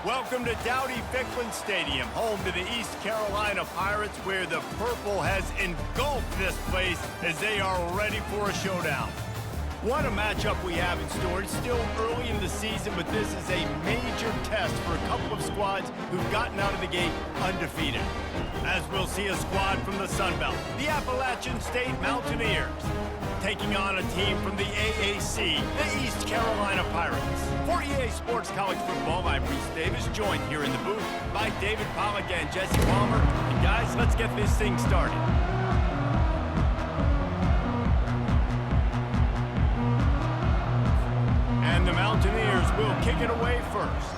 Welcome to Dowdy-Ficklen Stadium, home to the East Carolina Pirates, where the purple has engulfed this place as they are ready for a showdown. What a matchup we have in store. It's still early in the season, but this is a major test for a couple of squads who've gotten out of the gate undefeated. As we'll see a squad from the Sun Belt, the Appalachian State Mountaineers, taking on a team from the AAC, the East Carolina Pirates. For EA Sports College Football, I'm Reese Davis, joined here in the booth by David Pollack and Jesse Palmer. And guys, let's get this thing started. And the Mountaineers will kick it away first.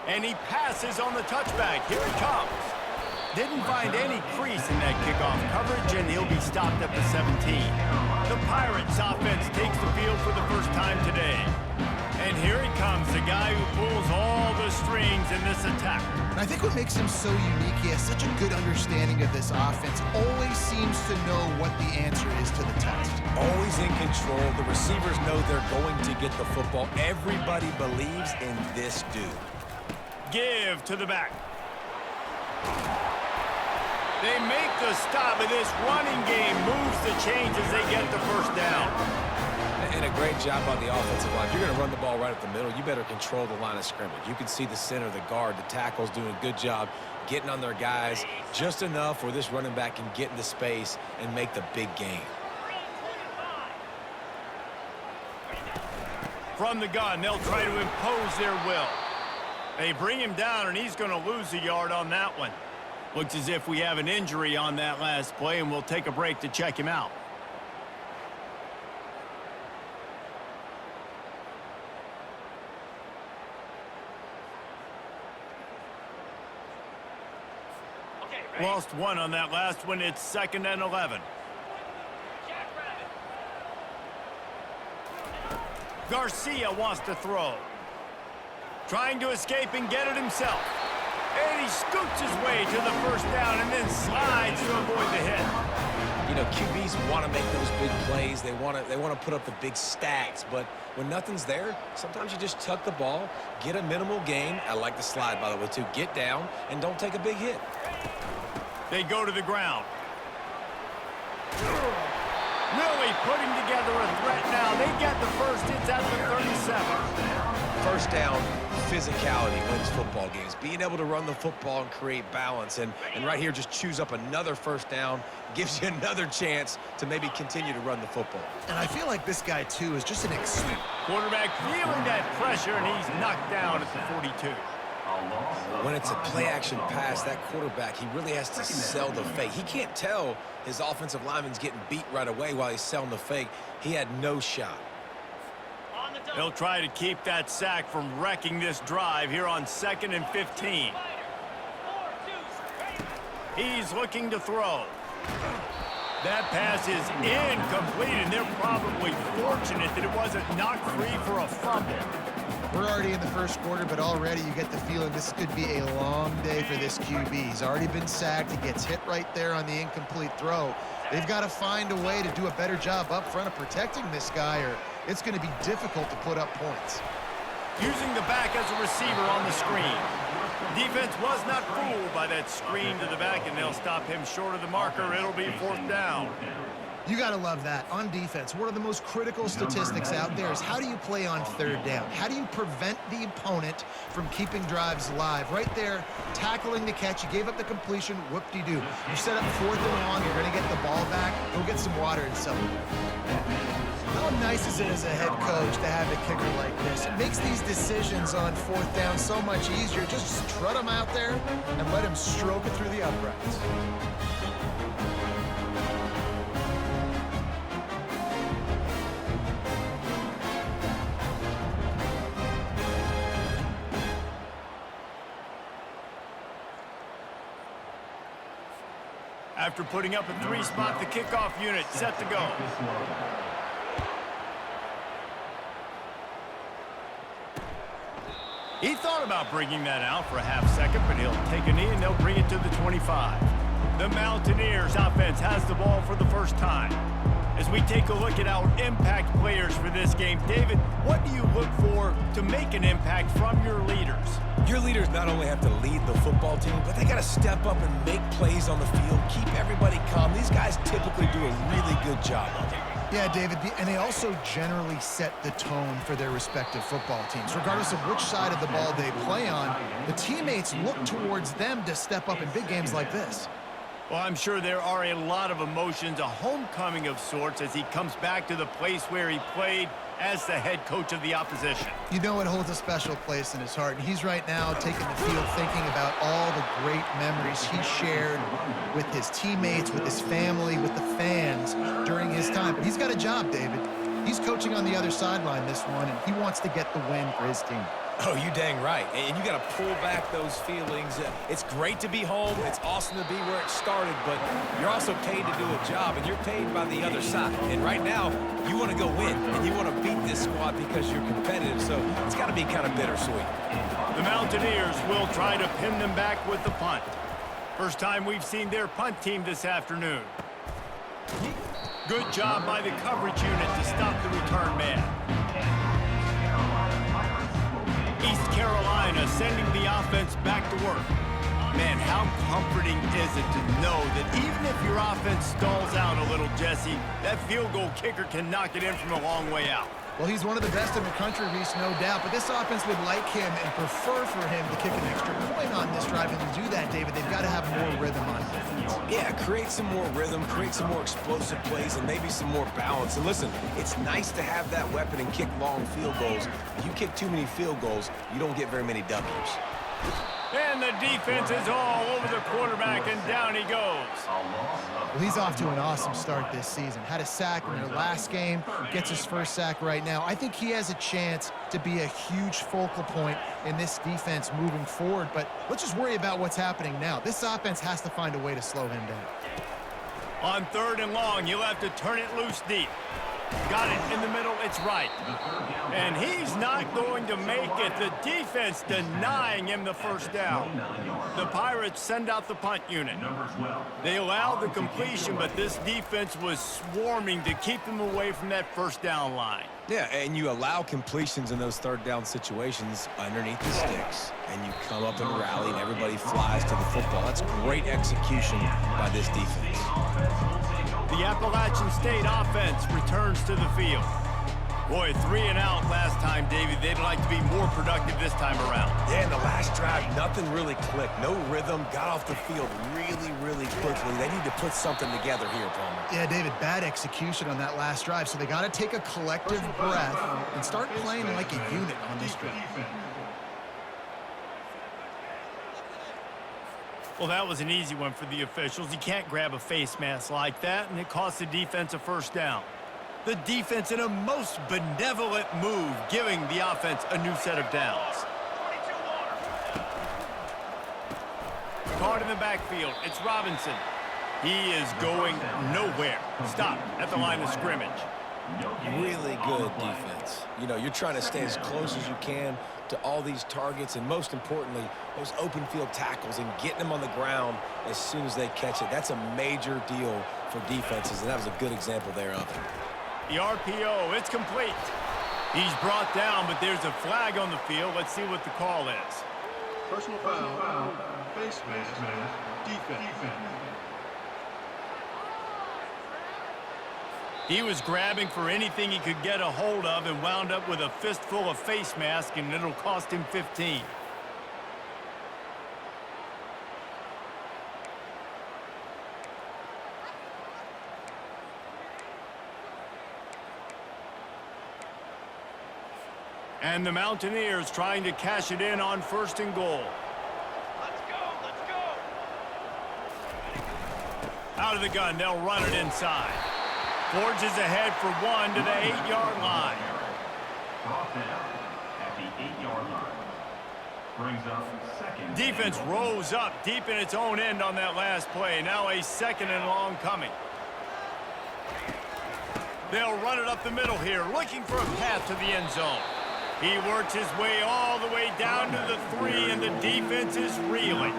And he passes on the touchback. Here it comes. Didn't find any crease in that kickoff coverage, and he'll be stopped at the 17. The Pirates offense takes the field for the first time today. And here he comes, the guy who pulls all the strings in this attack. I think what makes him so unique, he has such a good understanding of this offense. Always seems to know what the answer is to the test. Always in control. The receivers know they're going to get the football. Everybody believes in this dude. Give to the back. They make the stop, and this running game moves the chains as they get the first down. And a great job on the offensive line. If you're going to run the ball right at the middle, you better control the line of scrimmage. You can see the center, the guard, the tackles doing a good job getting on their guys just enough where this running back can get into space and make the big gain. From the gun, they'll try to impose their will. They bring him down, and he's going to lose a yard on that one. Looks as if we have an injury on that last play, and we'll take a break to check him out. Lost one on that last one. It's 2nd and 11. Garcia wants to throw. Trying to escape and get it himself. And he scoots his way to the first down and then slides to avoid the hit. You know, QBs want to make those big plays. They want to put up the big stacks. But when nothing's there, sometimes you just tuck the ball, get a minimal gain. I like the slide, by the way, too. Get down and don't take a big hit. They go to the ground. Really putting together a threat now. They get the first. It's at the 37. First down, physicality wins football games. Being able to run the football and create balance. And right here, just choose up another first down. Gives you another chance to maybe continue to run the football. And I feel like this guy, too, is just an extreme. Quarterback feeling that pressure, and he's knocked down at the 42. When it's a play-action pass, that quarterback, he really has to sell the fake. He can't tell his offensive lineman's getting beat right away while he's selling the fake. He had no shot. They'll try to keep that sack from wrecking this drive here on 2nd and 15. He's looking to throw. That pass is incomplete, and they're probably fortunate that it wasn't knocked free for a fumble. We're already in the first quarter, but already you get the feeling this could be a long day for this QB. He's already been sacked. He gets hit right there on the incomplete throw. They've got to find a way to do a better job up front of protecting this guy, or it's going to be difficult to put up points. Using the back as a receiver on the screen. Defense was not fooled by that screen to the back, and they'll stop him short of the marker. It'll be 4th down. You got to love that. On defense, one of the most critical statistics out there is how do you play on 3rd down? How do you prevent the opponent from keeping drives alive? Right there, tackling the catch. You gave up the completion. Whoop-de-doo. You set up 4th and long. You're going to get the ball back. Go get some water and celebrate. How nice is it as a head coach to have a kicker like this? It makes these decisions on 4th down so much easier. Just strut him out there and let him stroke it through the uprights. After putting up a 3-spot, the kickoff unit set to go. He thought about bringing that out for a half second, but he'll take a knee and they'll bring it to the 25. The Mountaineers offense has the ball for the first time. As we take a look at our impact players for this game, David, what do you look for to make an impact from your leaders? Your leaders not only have to lead the football team, but they got to step up and make plays on the field, keep everybody calm. These guys typically do a really good job of it. Yeah, David, and they also generally set the tone for their respective football teams. Regardless of which side of the ball they play on, the teammates look towards them to step up in big games like this. Well, I'm sure there are a lot of emotions, a homecoming of sorts as he comes back to the place where he played as the head coach of the opposition. You know it holds a special place in his heart, and he's right now taking the field thinking about all the great memories he shared with his teammates, with his family, with the fans during his time. But he's got a job, David. He's coaching on the other sideline this one, and he wants to get the win for his team. Oh, you dang right. And you got to pull back those feelings. It's great to be home. It's awesome to be where it started, but you're also paid to do a job, and you're paid by the other side. And right now, you want to go win, and you want to beat this squad because you're competitive, so it's got to be kind of bittersweet. The Mountaineers will try to pin them back with the punt. First time we've seen their punt team this afternoon. Good job by the coverage unit to stop the return man. East Carolina sending the offense back to work. Man, how comforting is it to know that even if your offense stalls out a little, Jesse, that field goal kicker can knock it in from a long way out. Well, he's one of the best in the country, Reese, no doubt, but this offense would like him and prefer for him to kick an extra point on this drive. And to do that, David, they've got to have more rhythm on defense. Yeah, create some more rhythm, create some more explosive plays, and maybe some more balance. And listen, it's nice to have that weapon and kick long field goals. If you kick too many field goals, you don't get very many W's. And the defense is all over the quarterback, and down he goes. Well, he's off to an awesome start this season. Had a sack in their last game, gets his first sack right now. I think he has a chance to be a huge focal point in this defense moving forward, but let's just worry about what's happening now. This offense has to find a way to slow him down. On 3rd and long, you'll have to turn it loose deep. Got it in the middle, it's right. And he's not going to make it. The defense denying him the first down. The Pirates send out the punt unit. They allowed the completion, but this defense was swarming to keep them away from that first down line. Yeah, and you allow completions in those 3rd down situations underneath the sticks, and you come up and rally, and everybody flies to the football. That's great execution by this defense. The Appalachian State offense returns to the field. Boy, 3 and out last time, David. They'd like to be more productive this time around. Yeah, in the last drive, nothing really clicked. No rhythm, got off the field really quickly. They need to put something together here, Palmer. Yeah, David, bad execution on that last drive, so they got to take a collective breath and start playing like a unit on this drive. Well, that was an easy one for the officials. You can't grab a face mask like that, and it cost the defense a first down. The defense in a most benevolent move, giving the offense a new set of downs. Caught in the backfield, it's Robinson. He is going nowhere. Stop at the line of scrimmage. Really good defense. You know, you're trying to stay as close as you can to all these targets, and most importantly, those open field tackles and getting them on the ground as soon as they catch it. That's a major deal for defenses, and that was a good example there of it. The RPO, it's complete. He's brought down, but there's a flag on the field. Let's see what the call is. Personal foul, face mask, defense. He was grabbing for anything he could get a hold of and wound up with a fistful of face mask, and it'll cost him 15. And the Mountaineers trying to cash it in on 1st and goal. Let's go. Out of the gun, they'll run it inside. Forges ahead for 1 to the 8-yard line. Brought down at the 8-yard line. Brings up 2nd. Defense rose up deep in its own end on that last play. Now a 2nd and long coming. They'll run it up the middle here, looking for a path to the end zone. He works his way all the way down to the 3, and the defense is reeling.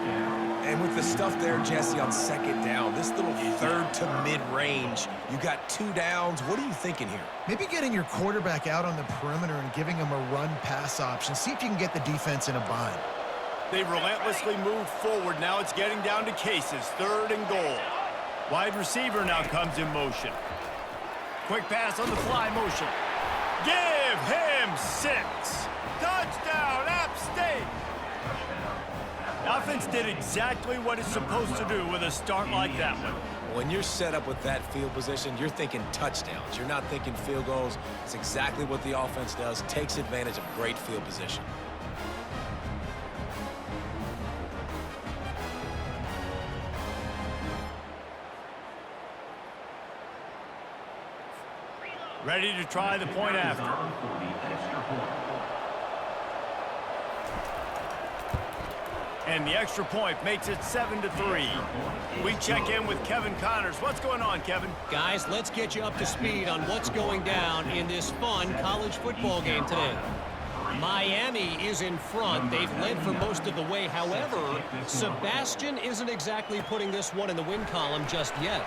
And with the stuff there, Jesse, on second down, this little third to mid-range, you got 2 downs. What are you thinking here? Maybe getting your quarterback out on the perimeter and giving him a run-pass option. See if you can get the defense in a bind. They relentlessly move forward. Now it's getting down to cases. 3rd and goal. Wide receiver now comes in motion. Quick pass on the fly motion. Give him 6. Touchdown, App State. The offense did exactly what it's supposed to do with a start like that one. When you're set up with that field position, you're thinking touchdowns. You're not thinking field goals. It's exactly what the offense does. Takes advantage of great field position. Ready to try the point after. And the extra point makes it 7-3. We check in with Kevin Connors. What's going on, Kevin? Guys, let's get you up to speed on what's going down in this fun college football game today. Miami is in front. They've led for most of the way. However, Sebastian isn't exactly putting this one in the win column just yet.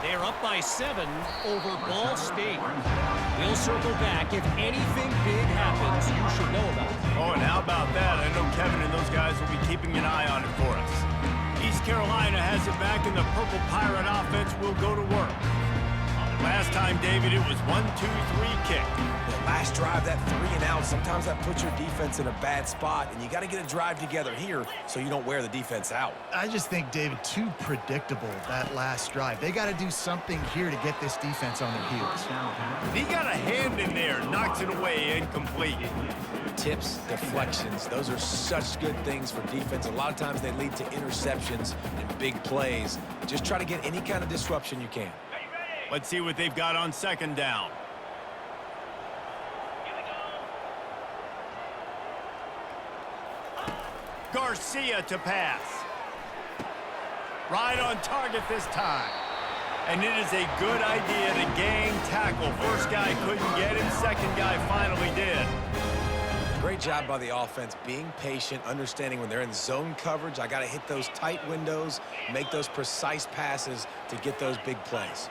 They're up by 7 over Ball State. We'll circle back. If anything big happens, you should know about it. Oh, and how about that? I know Kevin and those guys will be keeping an eye on it for us. East Carolina has it back, and the Purple Pirate offense will go to work. Last time, David, it was 1-2-3 kick. The last drive, that 3 and out, sometimes that puts your defense in a bad spot, and you got to get a drive together here so you don't wear the defense out. I just think, David, too predictable, that last drive. They got to do something here to get this defense on their heels. He got a hand in there, knocks it away, incomplete. Tips, deflections, those are such good things for defense. A lot of times they lead to interceptions and big plays. Just try to get any kind of disruption you can. Let's see what they've got on 2nd down. Garcia to pass. Right on target this time. And it is a good idea to gang tackle. First guy couldn't get him. Second guy finally did. Great job by the offense, being patient, understanding when they're in zone coverage, I got to hit those tight windows, make those precise passes to get those big plays.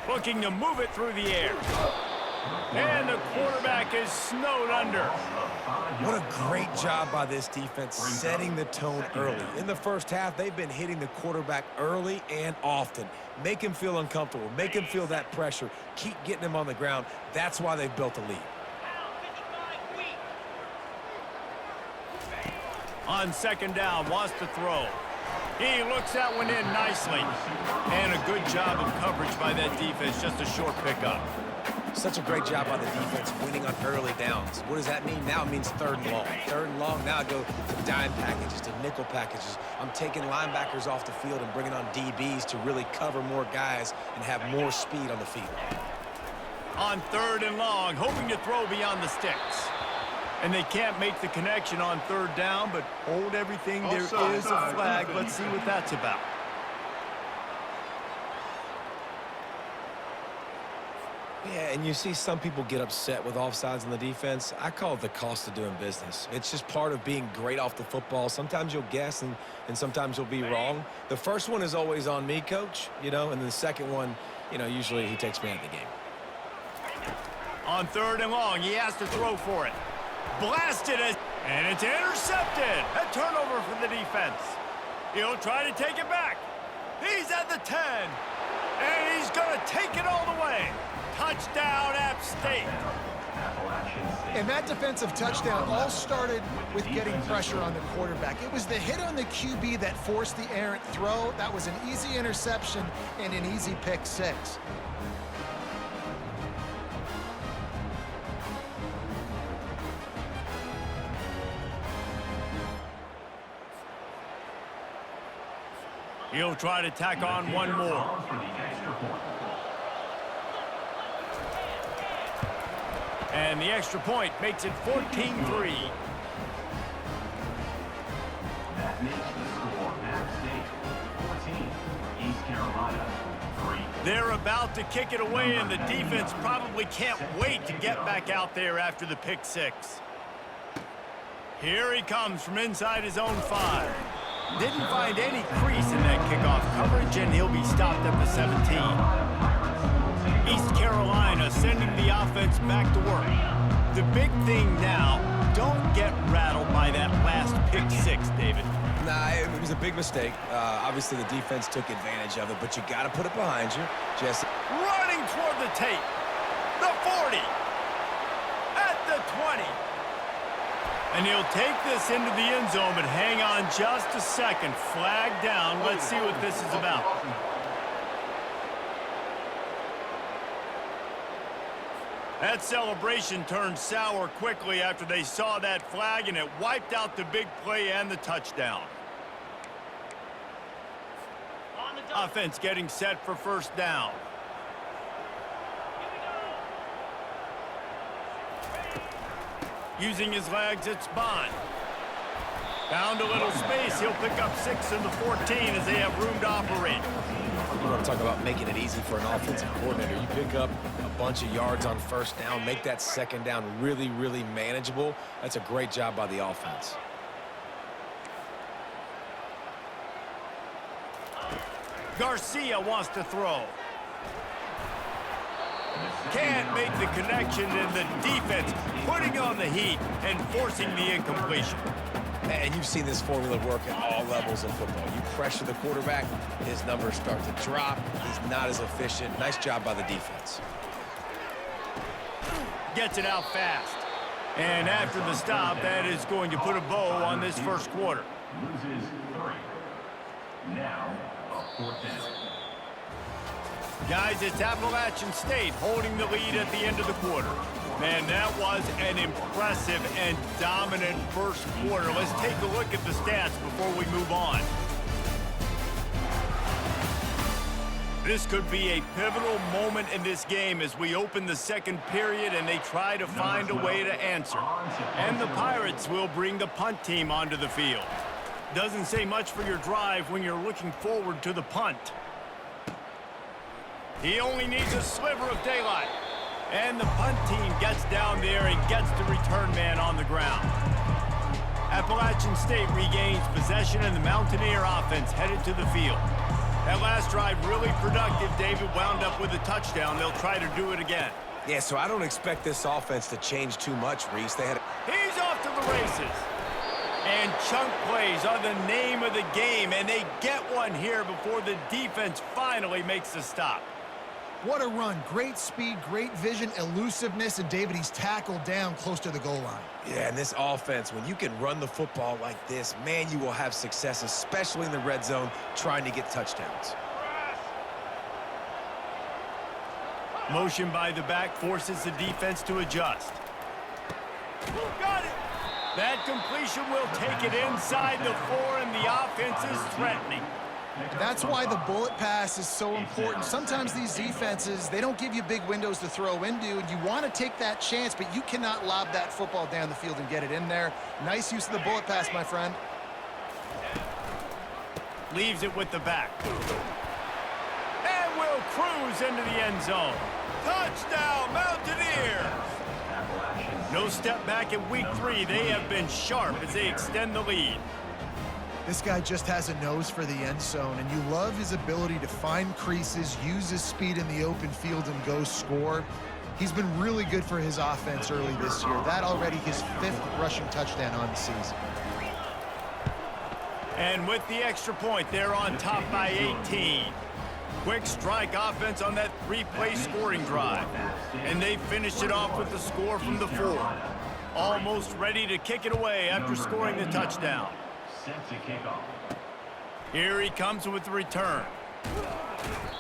Looking to move it through the air. And the quarterback is snowed under. What a great job by this defense setting the tone early. In the first half, they've been hitting the quarterback early and often. Make him feel uncomfortable. Make him feel that pressure. Keep getting him on the ground. That's why they've built a lead. On 2nd down, wants to throw. He looks that one in nicely. And a good job of coverage by that defense. Just a short pickup. Such a great job by the defense winning on early downs. What does that mean? Now it means 3rd and long. 3rd and long, now I go to dime packages, to nickel packages. I'm taking linebackers off the field and bringing on DBs to really cover more guys and have more speed on the field. On 3rd and long, hoping to throw beyond the sticks. And they can't make the connection on 3rd down, but hold everything. There is a flag. Let's see what that's about. Yeah, and you see some people get upset with offsides on the defense. I call it the cost of doing business. It's just part of being great off the football. Sometimes you'll guess and sometimes you'll be wrong. The first one is always on me, Coach, and then the second one, usually he takes me out of the game. On 3rd and long, he has to throw for it. Blasted it, and it's intercepted. A turnover for the defense. He'll try to take it back. He's at the 10, and he's going to take it all the way. Touchdown, App State. And that defensive touchdown all started with getting pressure on the quarterback. It was the hit on the QB that forced the errant throw. That was an easy interception and an easy pick 6. He'll try to tack on one more. And the extra point makes it 14-3. That makes the score App State 14, East Carolina 3. They're about to kick it away, and the defense probably can't wait to get back out there after the pick six. Here he comes from inside his own 5. Didn't find any crease in that kickoff coverage, and he'll be stopped at the 17. East Carolina sending the offense back to work. The big thing now, don't get rattled by that last pick six, David. Nah, it was a big mistake. Obviously, the defense took advantage of it, but you got to put it behind you. Jesse. Running toward the tape. The 40. At the 20. And he'll take this into the end zone, but hang on just a second. Flag down. Let's see what this is about. That celebration turned sour quickly after they saw that flag, and it wiped out the big play and the touchdown. Offense getting set for first down. Using his legs, it's Bond. Found a little space. He'll pick up 6 in the 14 as they have room to operate. You want to talk about making it easy for an offensive coordinator. You pick up a bunch of yards on first down, make that second down really, really manageable. That's a great job by the offense. Garcia wants to throw. Can't make the connection, and the defense putting on the heat and forcing the incompletion. And you've seen this formula work at all levels of football. You pressure the quarterback, his numbers start to drop. He's not as efficient. Nice job by the defense. Gets it out fast. And after the stop, that is going to put a bow on this first quarter. Loses 3. Now, a 4th down. Guys, it's Appalachian State holding the lead at the end of the quarter. Man, that was an impressive and dominant first quarter. Let's take a look at the stats before we move on. This could be a pivotal moment in this game as we open the second period and they try to find a way to answer. And the Pirates will bring the punt team onto the field. Doesn't say much for your drive when you're looking forward to the punt. He only needs a sliver of daylight. And the punt team gets down there and gets the return man on the ground. Appalachian State regains possession, and the Mountaineer offense headed to the field. That last drive really productive. David wound up with a touchdown. They'll try to do it again. Yeah, so I don't expect this offense to change too much, Reese. He's off to the races. And chunk plays are the name of the game, and they get one here before the defense finally makes the stop. What a run. Great speed, great vision, elusiveness, and David, he's tackled down close to the goal line. Yeah, and this offense, when you can run the football like this, man, you will have success, especially in the red zone, trying to get touchdowns. Motion by the back forces the defense to adjust. Got it! That completion will take it inside the 4, and the offense is threatening. That's why the bullet pass is so important. Sometimes these defenses, they don't give you big windows to throw into, and you want to take that chance, but you cannot lob that football down the field and get it in there. Nice use of the bullet pass, my friend. Leaves it with the back. And will cruise into the end zone. Touchdown, Mountaineers! No step back in week 3. They have been sharp as they extend the lead. This guy just has a nose for the end zone, and you love his ability to find creases, use his speed in the open field, and go score. He's been really good for his offense early this year. That already his 5th rushing touchdown on the season. And with the extra point, they're on top by 18. Quick strike offense on that 3-play scoring drive. And they finished it off with the score from the 4. Almost ready to kick it away after scoring the touchdown. Set to kick off. Here he comes with the return.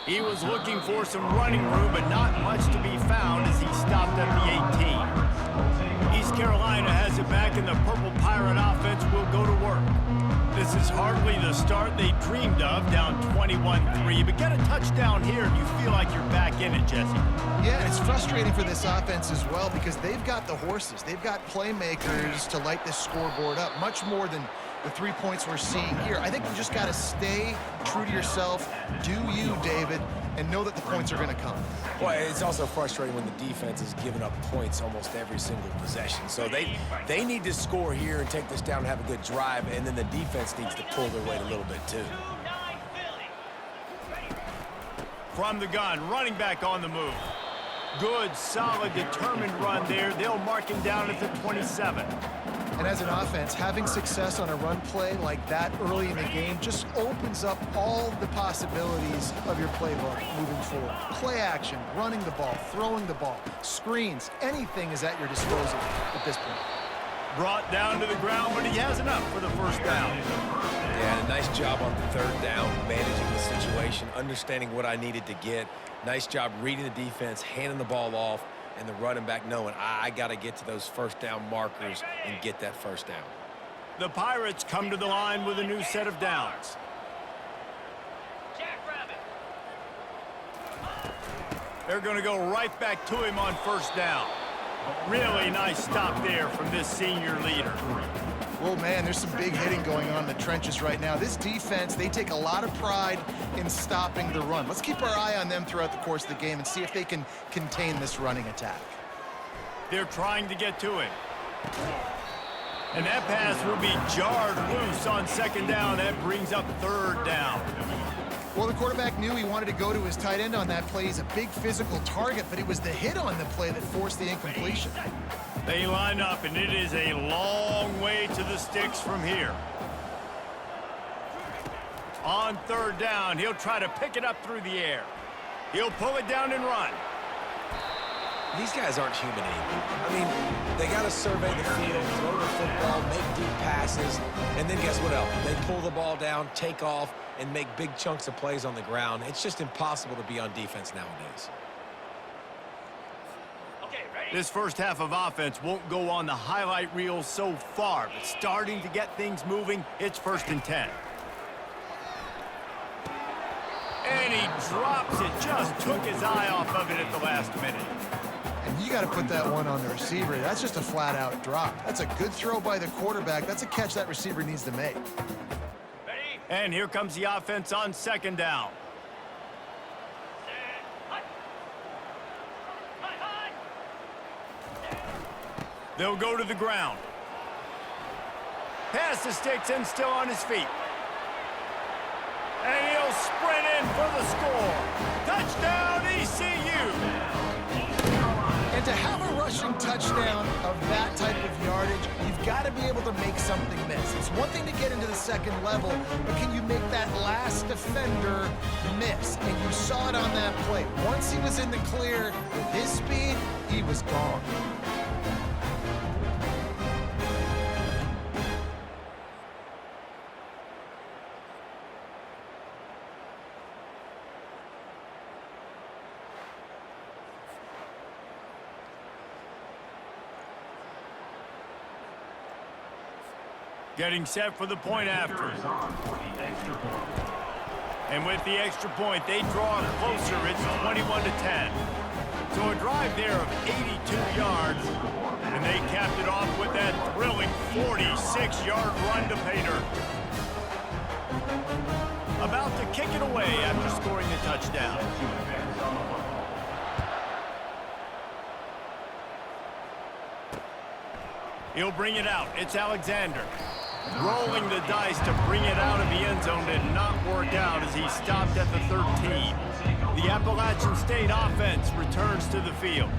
He was looking for some running room, but not much to be found as he stopped at the 18. East Carolina has it back, and the Purple Pirate offense will go to work. This is hardly the start they dreamed of, down 21-3, but get a touchdown here and you feel like you're back in it, Jesse. Yeah, it's frustrating for this offense as well because they've got the horses. They've got playmakers to light this scoreboard up, much more than the 3 points we're seeing here. I think you just got to stay true to yourself. Do you, David? and know that the points are going to come. Well, it's also frustrating when the defense is giving up points almost every single possession. So they need to score here and take this down and have a good drive, and then the defense needs to pull their weight a little bit too. From the gun, running back on the move. Good, solid, determined run there. They'll mark him down at the 27. And as an offense, having success on a run play like that early in the game just opens up all the possibilities of your playbook moving forward. Play action, running the ball, throwing the ball, screens, anything is at your disposal at this point. Brought down to the ground, but he has enough for the first down. Yeah, nice job on the third down, managing the situation, understanding what I needed to get. Nice job reading the defense, handing the ball off, and the running back knowing I got to get to those first down markers and get that first down. The Pirates come to the line with a new set of downs. They're going to go right back to him on first down. Really nice stop there from this senior leader. Well, man, there's some big hitting going on in the trenches right now. This defense, they take a lot of pride in stopping the run. Let's keep our eye on them throughout the course of the game and see if they can contain this running attack. They're trying to get to him. And that pass will be jarred loose on second down. That brings up third down. Well, the quarterback knew he wanted to go to his tight end on that play. He's a big physical target, but it was the hit on the play that forced the incompletion. They line up, and it is a long way to the sticks from here. On third down, he'll try to pick it up through the air. He'll pull it down and run. These guys aren't human anymore. I mean, they got to survey the field, throw the football, make deep passes, and then guess what else? They pull the ball down, take off, and make big chunks of plays on the ground. It's just impossible to be on defense nowadays. This first half of offense won't go on the highlight reel so far, but starting to get things moving, it's 1st and 10. And he drops it, just took his eye off of it at the last minute. And you got to put that one on the receiver. That's just a flat-out drop. That's a good throw by the quarterback. That's a catch that receiver needs to make. And here comes the offense on second down. They'll go to the ground. Pass the sticks and still on his feet. And he'll sprint in for the score. Touchdown, ECU! And to have a rushing touchdown of that type of yardage, you've got to be able to make something miss. It's one thing to get into the second level, but can you make that last defender miss? And you saw it on that play. Once he was in the clear, with his speed, he was gone. Getting set for the point after. And with the extra point, they draw closer. It's 21-10. So a drive there of 82 yards. And they capped it off with that thrilling 46-yard run to pay dirt. About to kick it away after scoring the touchdown. He'll bring it out. It's Alexander. Rolling the dice to bring it out of the end zone did not work out as he stopped at the 13. The Appalachian State offense returns to the field.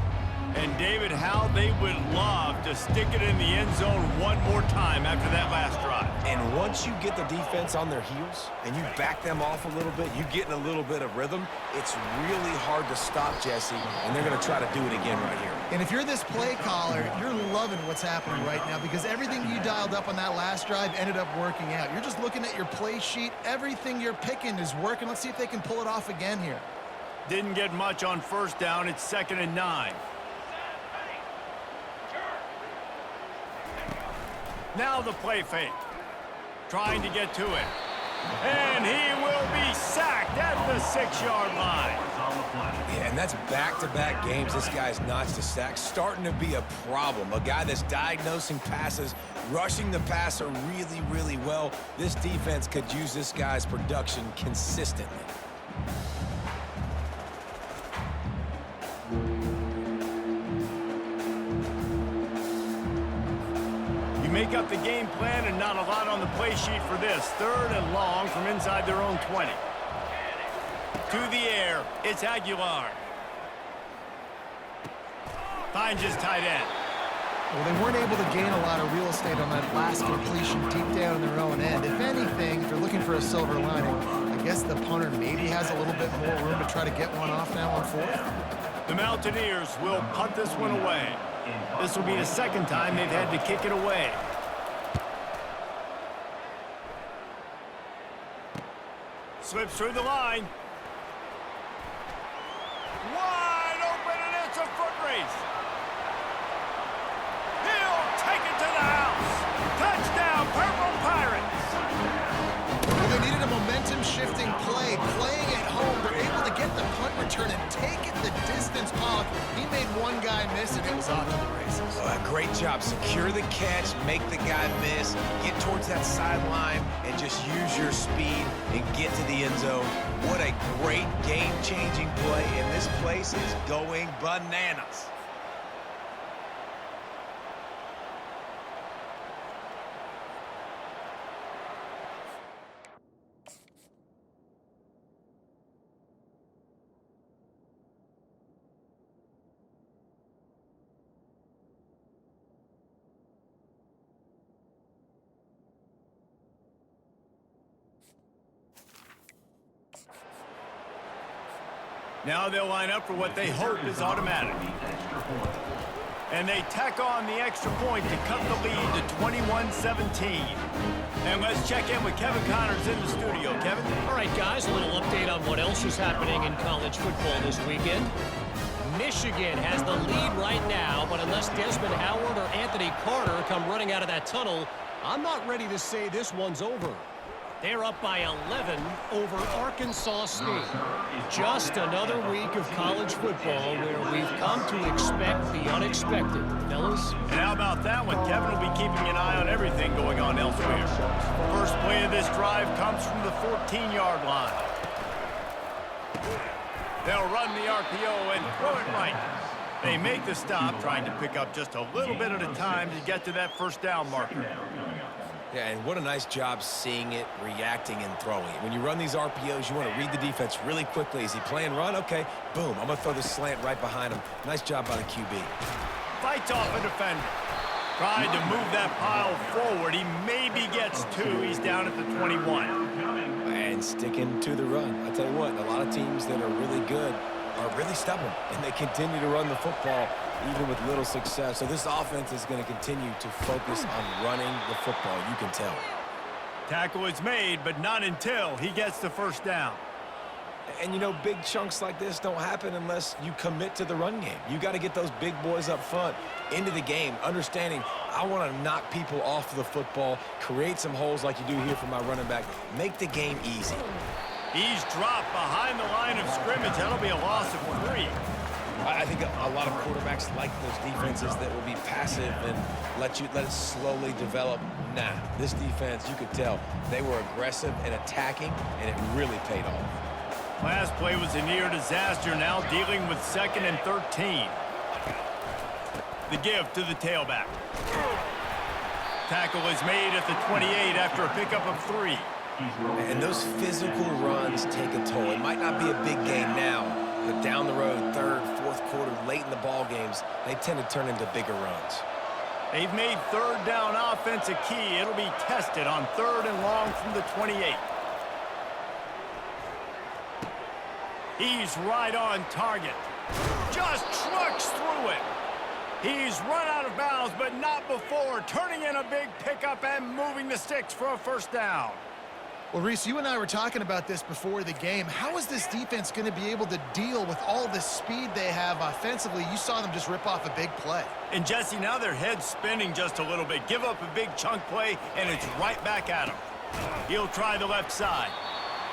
And David, how they would love to stick it in the end zone one more time after that last drive. And once you get the defense on their heels and you back them off a little bit, you get in a little bit of rhythm, it's really hard to stop, Jesse, and they're going to try to do it again right here. And if you're this play caller, you're loving what's happening right now because everything you dialed up on that last drive ended up working out. You're just looking at your play sheet. Everything you're picking is working. Let's see if they can pull it off again here. Didn't get much on first down. It's 2nd and 9. Now the play fake. Trying to get to it. And he will be sacked at the 6-yard line. Yeah, and that's back-to-back games. This guy's notched a sack. Starting to be a problem. A guy that's diagnosing passes, rushing the passer really, really well. This defense could use this guy's production consistently. make up the game plan and not a lot on the play sheet for this. 3rd and long from inside their own 20. To the air, it's Aguilar. Finds his tight end. Well, they weren't able to gain a lot of real estate on that last completion deep down in their own end. If anything, if they're looking for a silver lining, I guess the punter maybe has a little bit more room to try to get one off now on 4th. The Mountaineers will punt this one away. This will be the 2nd time they've had to kick it away. Slips through the line. Wide open, and it's a foot race. He'll take it to the house. Touchdown, Purple Pirates. Well, they needed a momentum-shifting play. Playing at home, they're able to get the punt return and take it the distance. Pollock, he made one guy miss, and it was off to the races. Great job. Secure the catch, make the guy miss, get towards that sideline, and just use your speed and get to the end zone. What a great game-changing play, and this place is going bananas. Now they'll line up for what they hope is automatic. And they tack on the extra point to cut the lead to 21-17. And let's check in with Kevin Connors in the studio. Kevin? All right, guys, a little update on what else is happening in college football this weekend. Michigan has the lead right now, but unless Desmond Howard or Anthony Carter come running out of that tunnel, I'm not ready to say this one's over. They're up by 11 over Arkansas State. Just another week of college football where we've come to expect the unexpected, fellas. And how about that one? Kevin will be keeping an eye on everything going on elsewhere. First play of this drive comes from the 14-yard line. They'll run the RPO and throw it right. They make the stop, trying to pick up just a little bit at a time to get to that first down marker. Yeah, and what a nice job seeing it, reacting, and throwing it. When you run these RPOs, you want to read the defense really quickly. Is he playing run? Okay, boom, I'm going to throw the slant right behind him. Nice job by the QB. Fights off a defender. Tried to move that pile forward. He maybe gets 2. He's down at the 21. And sticking to the run. I tell you what, a lot of teams that are really good are really stubborn, and they continue to run the football even with little success. So this offense is going to continue to focus on running the football. You can tell. Tackle is made, but not until he gets the first down. And, you know, big chunks like this don't happen unless you commit to the run game. You got to get those big boys up front into the game, understanding I want to knock people off the football, create some holes like you do here for my running back, make the game easy. He's dropped behind the line of scrimmage. That'll be a loss of 3. I think a lot of quarterbacks like those defenses that will be passive and let it slowly develop. Nah, this defense, you could tell, they were aggressive and attacking, and it really paid off. Last play was a near disaster, now dealing with 2nd and 13. The give to the tailback. Tackle is made at the 28 after a pickup of 3. And those physical runs take a toll. It might not be a big game now, but down the road, 3rd, 4th quarter, late in the ball games, they tend to turn into bigger runs. They've made 3rd down offense a key. It'll be tested on 3rd and long from the 28. He's right on target. Just trucks through it. He's run out of bounds, but not before. Turning in a big pickup and moving the sticks for a first down. Well, Reese, you and I were talking about this before the game. How is this defense going to be able to deal with all the speed they have offensively? You saw them just rip off a big play. And, Jesse, now their head's spinning just a little bit. Give up a big chunk play, and it's right back at him. He'll try the left side.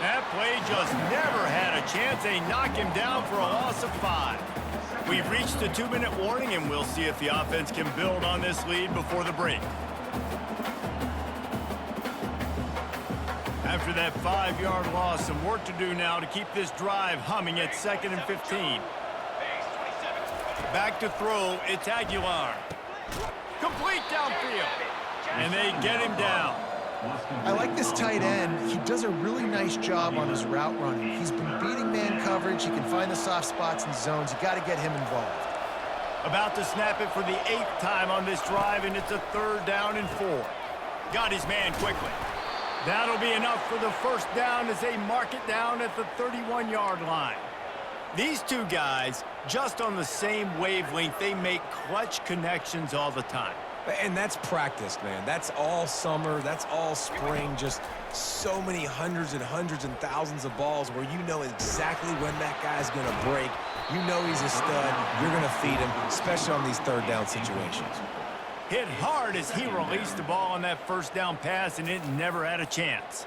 That play just never had a chance. They knock him down for a loss of 5. We've reached the 2-minute warning, and we'll see if the offense can build on this lead before the break. After that 5-yard loss, some work to do now to keep this drive humming at 2nd and 15. Back to throw, it's Aguilar. Complete downfield. And they get him down. I like this tight end. He does a really nice job on his route running. He's been beating man coverage. He can find the soft spots and zones. You got to get him involved. About to snap it for the 8th time on this drive, and it's a 3rd down and 4. Got his man quickly. That'll be enough for the first down as they mark it down at the 31-yard line. These two guys, just on the same wavelength, they make clutch connections all the time. And that's practiced, man. That's all summer. That's all spring. Just so many hundreds and hundreds and thousands of balls where you know exactly when that guy's going to break. You know he's a stud. You're going to feed him, especially on these 3rd down situations. Hit hard as he released the ball on that 1st down pass, and it never had a chance.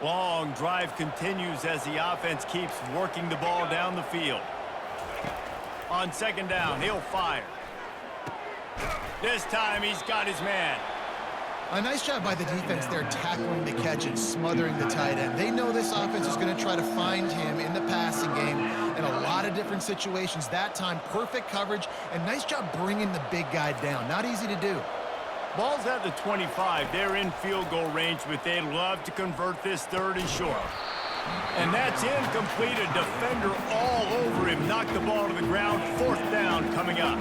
Long drive continues as the offense keeps working the ball down the field. On 2nd down, he'll fire. This time he's got his man. A nice job by the defense there tackling the catch and smothering the tight end. They know this offense is going to try to find him in the passing game in a lot of different situations. That time, perfect coverage, and nice job bringing the big guy down. Not easy to do. Ball's at the 25. They're in field goal range, but they'd love to convert this 3rd and short. And that's incomplete. A defender all over him. Knocked the ball to the ground. 4th down coming up.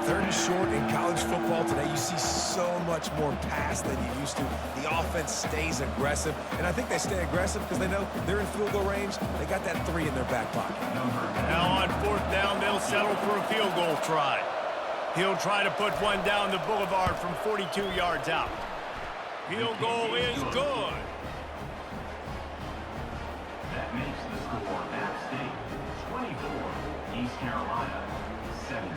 3rd and short in college football today, you see so much more pass than you used to. The offense stays aggressive, and I think they stay aggressive because they know they're in field goal range. They got that 3 in their back pocket. Now on 4th down, they'll settle for a field goal try. He'll try to put one down the boulevard from 42 yards out. Field goal is good. That makes the score App State 24, East Carolina 17.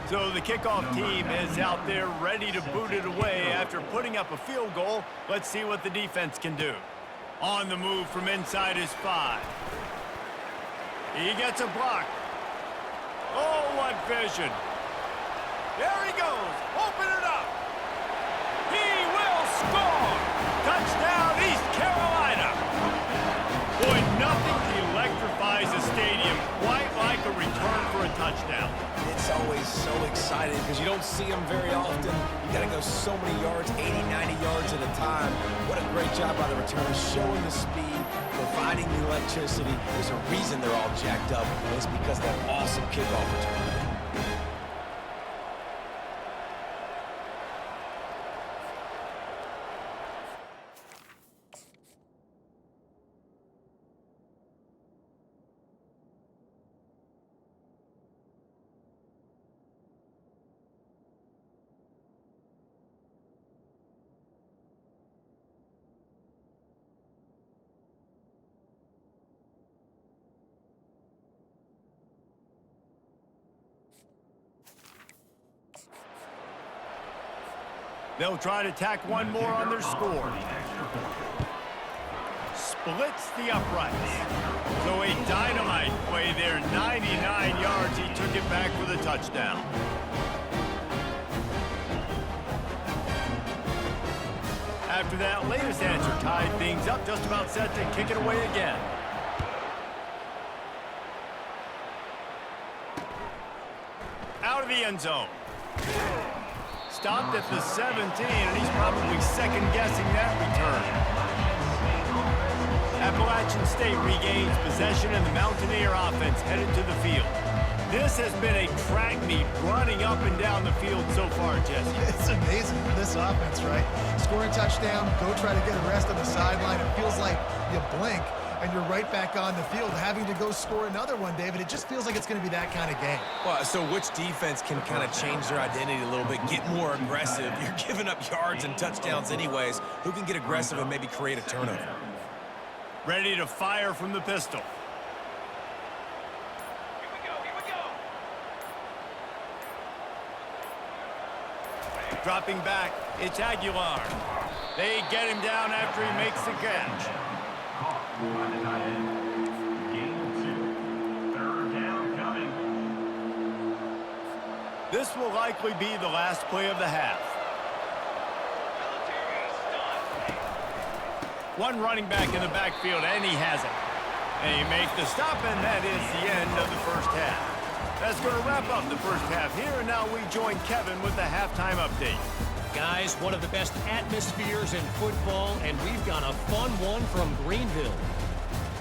So the kickoff team is out there ready to boot it away after putting up a field goal. Let's see what the defense can do. On the move from inside his 5. He gets a block. Oh, what vision. There he goes. Open it up. He will score. Touchdown, East Carolina. Boy, nothing electrifies a stadium quite like a return for a touchdown. It's always so exciting because you don't see them very often. You got to go so many yards, 80, 90 yards at a time. What a great job by the returners, showing the speed, providing the electricity. There's a reason they're all jacked up, and it's because of that awesome kickoff return. They'll try to tack one more on their score. Splits the uprights. So a dynamite play there, 99 yards. He took it back for the touchdown. After that latest answer tied things up, just about set to kick it away again. Out of the end zone. Stopped at the 17, and he's probably second-guessing that return. Appalachian State regains possession, and the Mountaineer offense headed to the field. This has been a track meet running up and down the field so far, Jesse. It's amazing for this offense, right? Score a touchdown, go try to get a rest on the sideline. It feels like you blink, and you're right back on the field having to go score another one, David. It just feels like it's going to be that kind of game. Well, so which defense can kind of change their identity a little bit, get more aggressive? You're giving up yards and touchdowns anyways. Who can get aggressive and maybe create a turnover? Ready to fire from the pistol. Here we go. Dropping back, it's Aguilar. They get him down after he makes the catch. By the tight end. Gain of 2. 3rd down coming. This will likely be the last play of the half. One running back in the backfield, and he has it. And he makes the stop, and that is the end of the first half. That's going to wrap up the first half here, and now we join Kevin with the halftime update. Guys, one of the best atmospheres in football, and we've got a fun one from Greenville.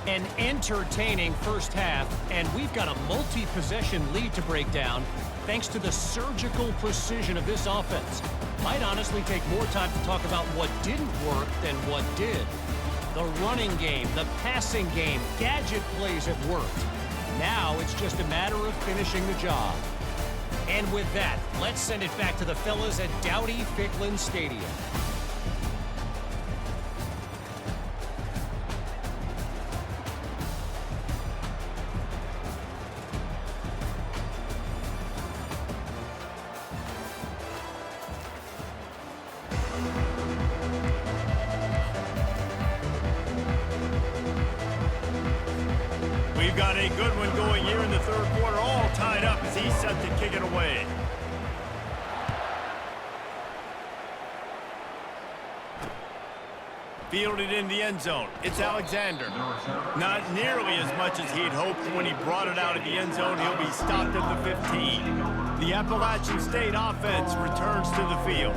An entertaining first half, and we've got a multi-possession lead to break down thanks to the surgical precision of this offense. Might honestly take more time to talk about what didn't work than what did. The running game, the passing game, gadget plays have worked. Now it's just a matter of finishing the job. And with that, let's send it back to the fellas at Dowdy-Ficklin Stadium. We've got a good one going here in the third quarter, all tied up as he's set to kick it away. Fielded in the end zone. It's Alexander. Not nearly as much as he'd hoped when he brought it out of the end zone. He'll be stopped at the 15. The Appalachian State offense returns to the field.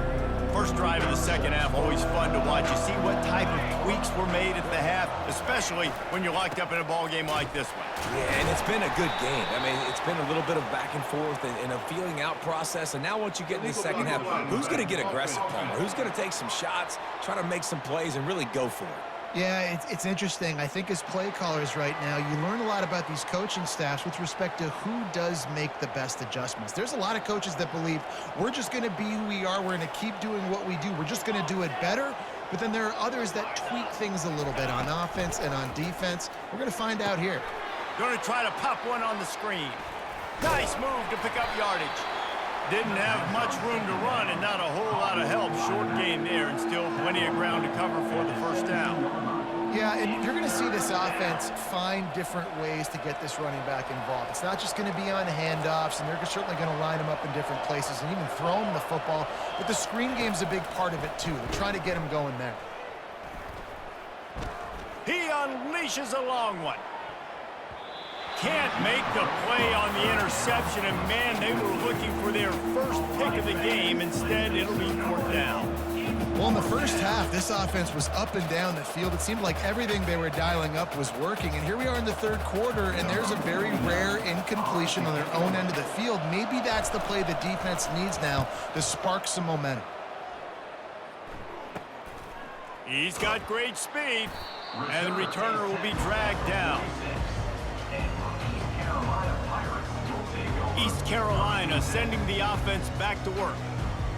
First drive of the second half, always fun to watch. You see what type of tweaks were made at the half, especially when you're locked up in a ball game like this one. Yeah, and it's been a good game. I mean, it's been a little bit of back and forth and a feeling out process. And now once you get in the second half, who's going to get aggressive, Palmer? Who's going to take some shots, try to make some plays, and really go for it? Yeah, it's interesting. I think as play callers right now, you learn a lot about these coaching staffs with respect to who does make the best adjustments. There's a lot of coaches that believe we're just going to be who we are. We're going to keep doing what we do. We're just going to do it better. But then there are others that tweak things a little bit on offense and on defense. We're going to find out here. Going to try to pop one on the screen. Nice move to pick up yardage. Didn't have much room to run and not a whole lot of help. Short gain there and still plenty of ground to cover for the first down. Yeah, and you're going to see this offense find different ways to get this running back involved. It's not just going to be on handoffs, and they're certainly going to line him up in different places and even throw him the football. But the screen game's a big part of it, too. They're trying to get him going there. He unleashes a long one. Can't make the play on the interception, and man, they were looking for their first pick of the game. Instead, it'll be fourth down. Well, in the first half, this offense was up and down the field. It seemed like everything they were dialing up was working. And here we are in the third quarter, and there's a very rare incompletion on their own end of the field. Maybe that's the play the defense needs now to spark some momentum. He's got great speed, and the returner will be dragged down. East Carolina sending the offense back to work.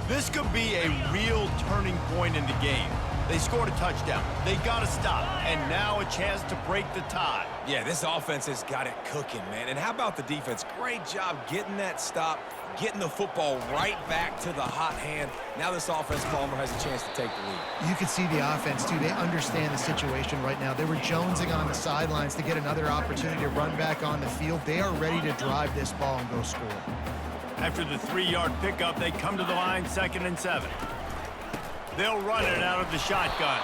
This could be a real turning point in the game. They scored a touchdown. They got to stop, and now a chance to break the tie. Yeah, this offense has got it cooking, man. And how about the defense? Great job getting that stop, getting the football right back to the hot hand. Now this offense, Palmer, has a chance to take the lead. You can see the offense, too. They understand the situation right now. They were jonesing on the sidelines to get another opportunity to run back on the field. They are ready to drive this ball and go score. After the 3-yard pickup, they come to the line, 2nd and 7. They'll run it out of the shotgun.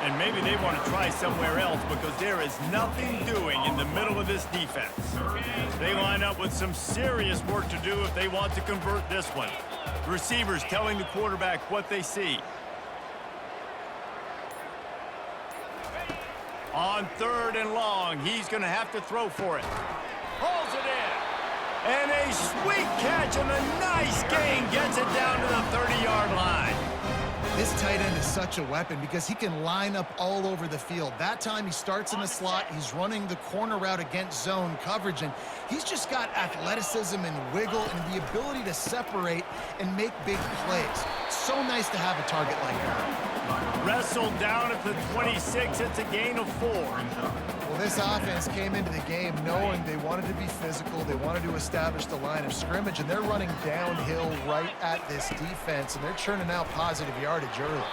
And maybe they want to try somewhere else because there is nothing doing in the middle of this defense. They line up with some serious work to do if they want to convert this one. The receivers telling the quarterback what they see. On 3rd and long, he's going to have to throw for it. Hauls it in. And a sweet catch and a nice gain gets it down to the 30-yard line. This tight end is such a weapon because he can line up all over the field. That time he starts in the slot, he's running the corner route against zone coverage, and he's just got athleticism and wiggle and the ability to separate and make big plays. So nice to have a target like that. Wrestled down at the 26, it's a gain of 4. Well, this offense came into the game knowing they wanted to be physical, they wanted to establish the line of scrimmage, and they're running downhill right at this defense, and they're churning out positive yardage early.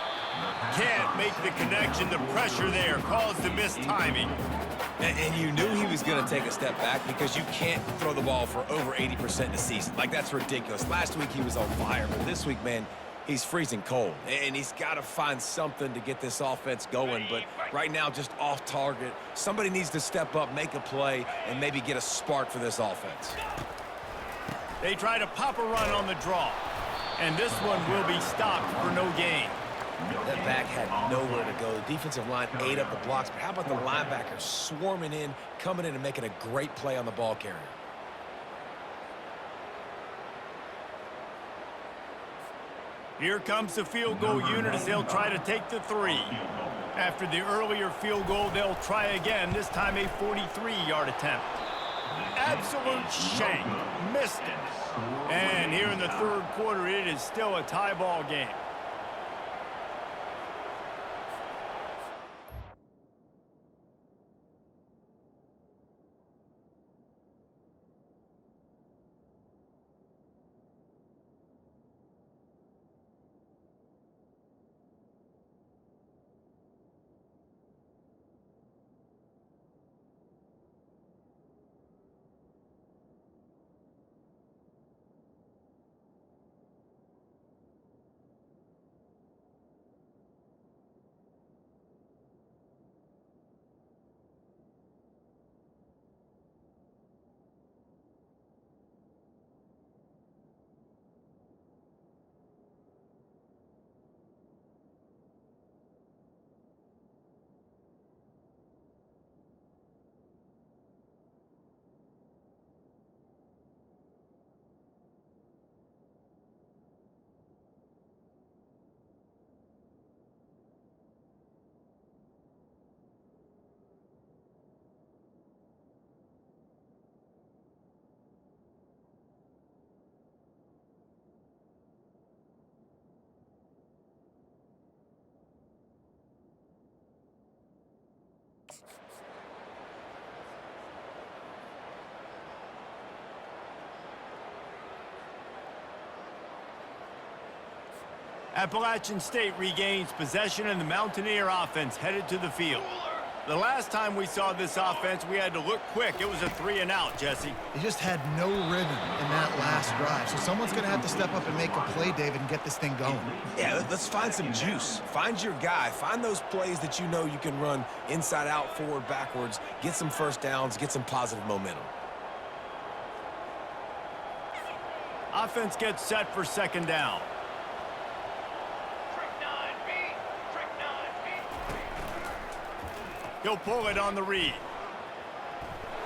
Can't make the connection. The pressure there caused the missed timing. And you knew he was going to take a step back because you can't throw the ball for over 80% in the season. Like, that's ridiculous. Last week he was on fire, but this week, man, He's freezing cold, and he's got to find something to get this offense going, but right now just off target. Somebody needs to step up, make a play, and maybe get a spark for this offense. They try to pop a run on the draw, and this one will be stopped for no gain. That back had nowhere to go. The defensive line ate up the blocks, but how about the linebackers swarming in, coming in and making a great play on the ball carrier? Here comes the field goal unit as they'll try to take the 3. After the earlier field goal, they'll try again, this time a 43-yard attempt. Absolute shank. Missed it. And here in the third quarter, it is still a tie ball game. Appalachian State regains possession and the Mountaineer offense headed to the field. The last time we saw this offense, we had to look quick. It was a 3-and-out, Jesse. He just had no rhythm in that last drive. So someone's going to have to step up and make a play, David, and get this thing going. Yeah, let's find some juice. Find your guy. Find those plays that you know you can run inside out, forward, backwards. Get some first downs. Get some positive momentum. Offense gets set for second down. He'll pull it on the read.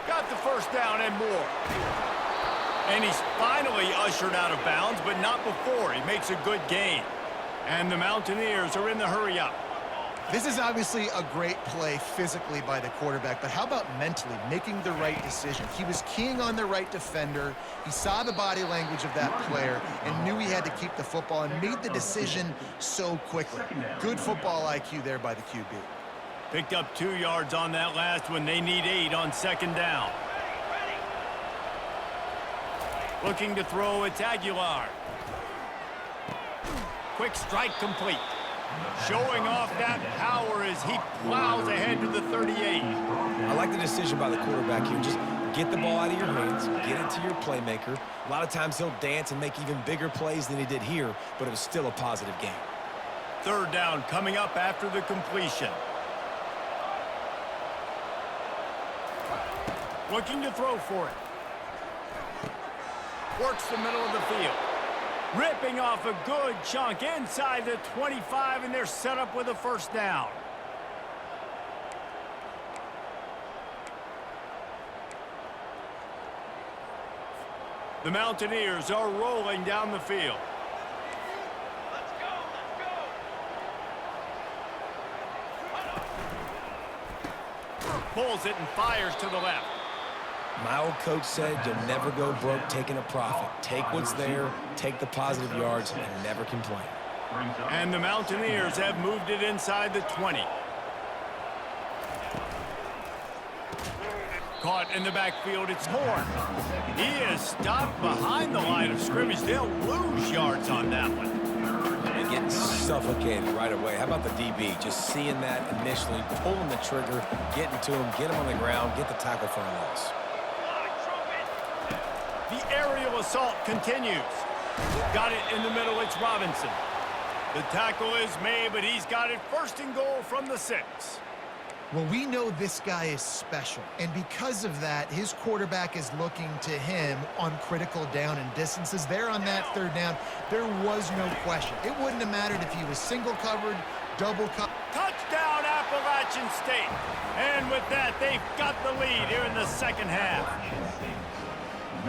Got the first down and more. And he's finally ushered out of bounds, but not before. He makes a good gain. And the Mountaineers are in the hurry-up. This is obviously a great play physically by the quarterback, but how about mentally making the right decision? He was keying on the right defender. He saw the body language of that player and knew he had to keep the football and made the decision so quickly. Good football IQ there by the QB. Picked up 2 yards on that last one. They need 8 on second down. Looking to throw, it's Aguilar. Quick strike complete. Showing off that power as he plows ahead to the 38. I like the decision by the quarterback here. Just get the ball out of your hands, get it to your playmaker. A lot of times he'll dance and make even bigger plays than he did here, but it was still a positive game. Third down coming up after the completion. Looking to throw for it. Works the middle of the field. Ripping off a good chunk inside the 25, and they're set up with a first down. The Mountaineers are rolling down the field. Let's go, let's go. Pulls it and fires to the left. My old coach said you'll never go broke taking a profit. Take what's there, take the positive yards, and never complain. And the Mountaineers have moved it inside the 20. Caught in the backfield, it's Horn. He is stopped behind the line of scrimmage. They'll lose yards on that one. And getting suffocated right away. How about the DB? Just seeing that initially, pulling the trigger, getting to him, get him on the ground, get the tackle for a loss. The aerial assault continues. Got it in the middle, it's Robinson. The tackle is made, but he's got it first and goal from the 6. Well, we know this guy is special, and because of that, his quarterback is looking to him on critical down and distances. There on that third down, there was no question. It wouldn't have mattered if he was single covered, double covered. Touchdown, Appalachian State. And with that, they've got the lead here in the second half.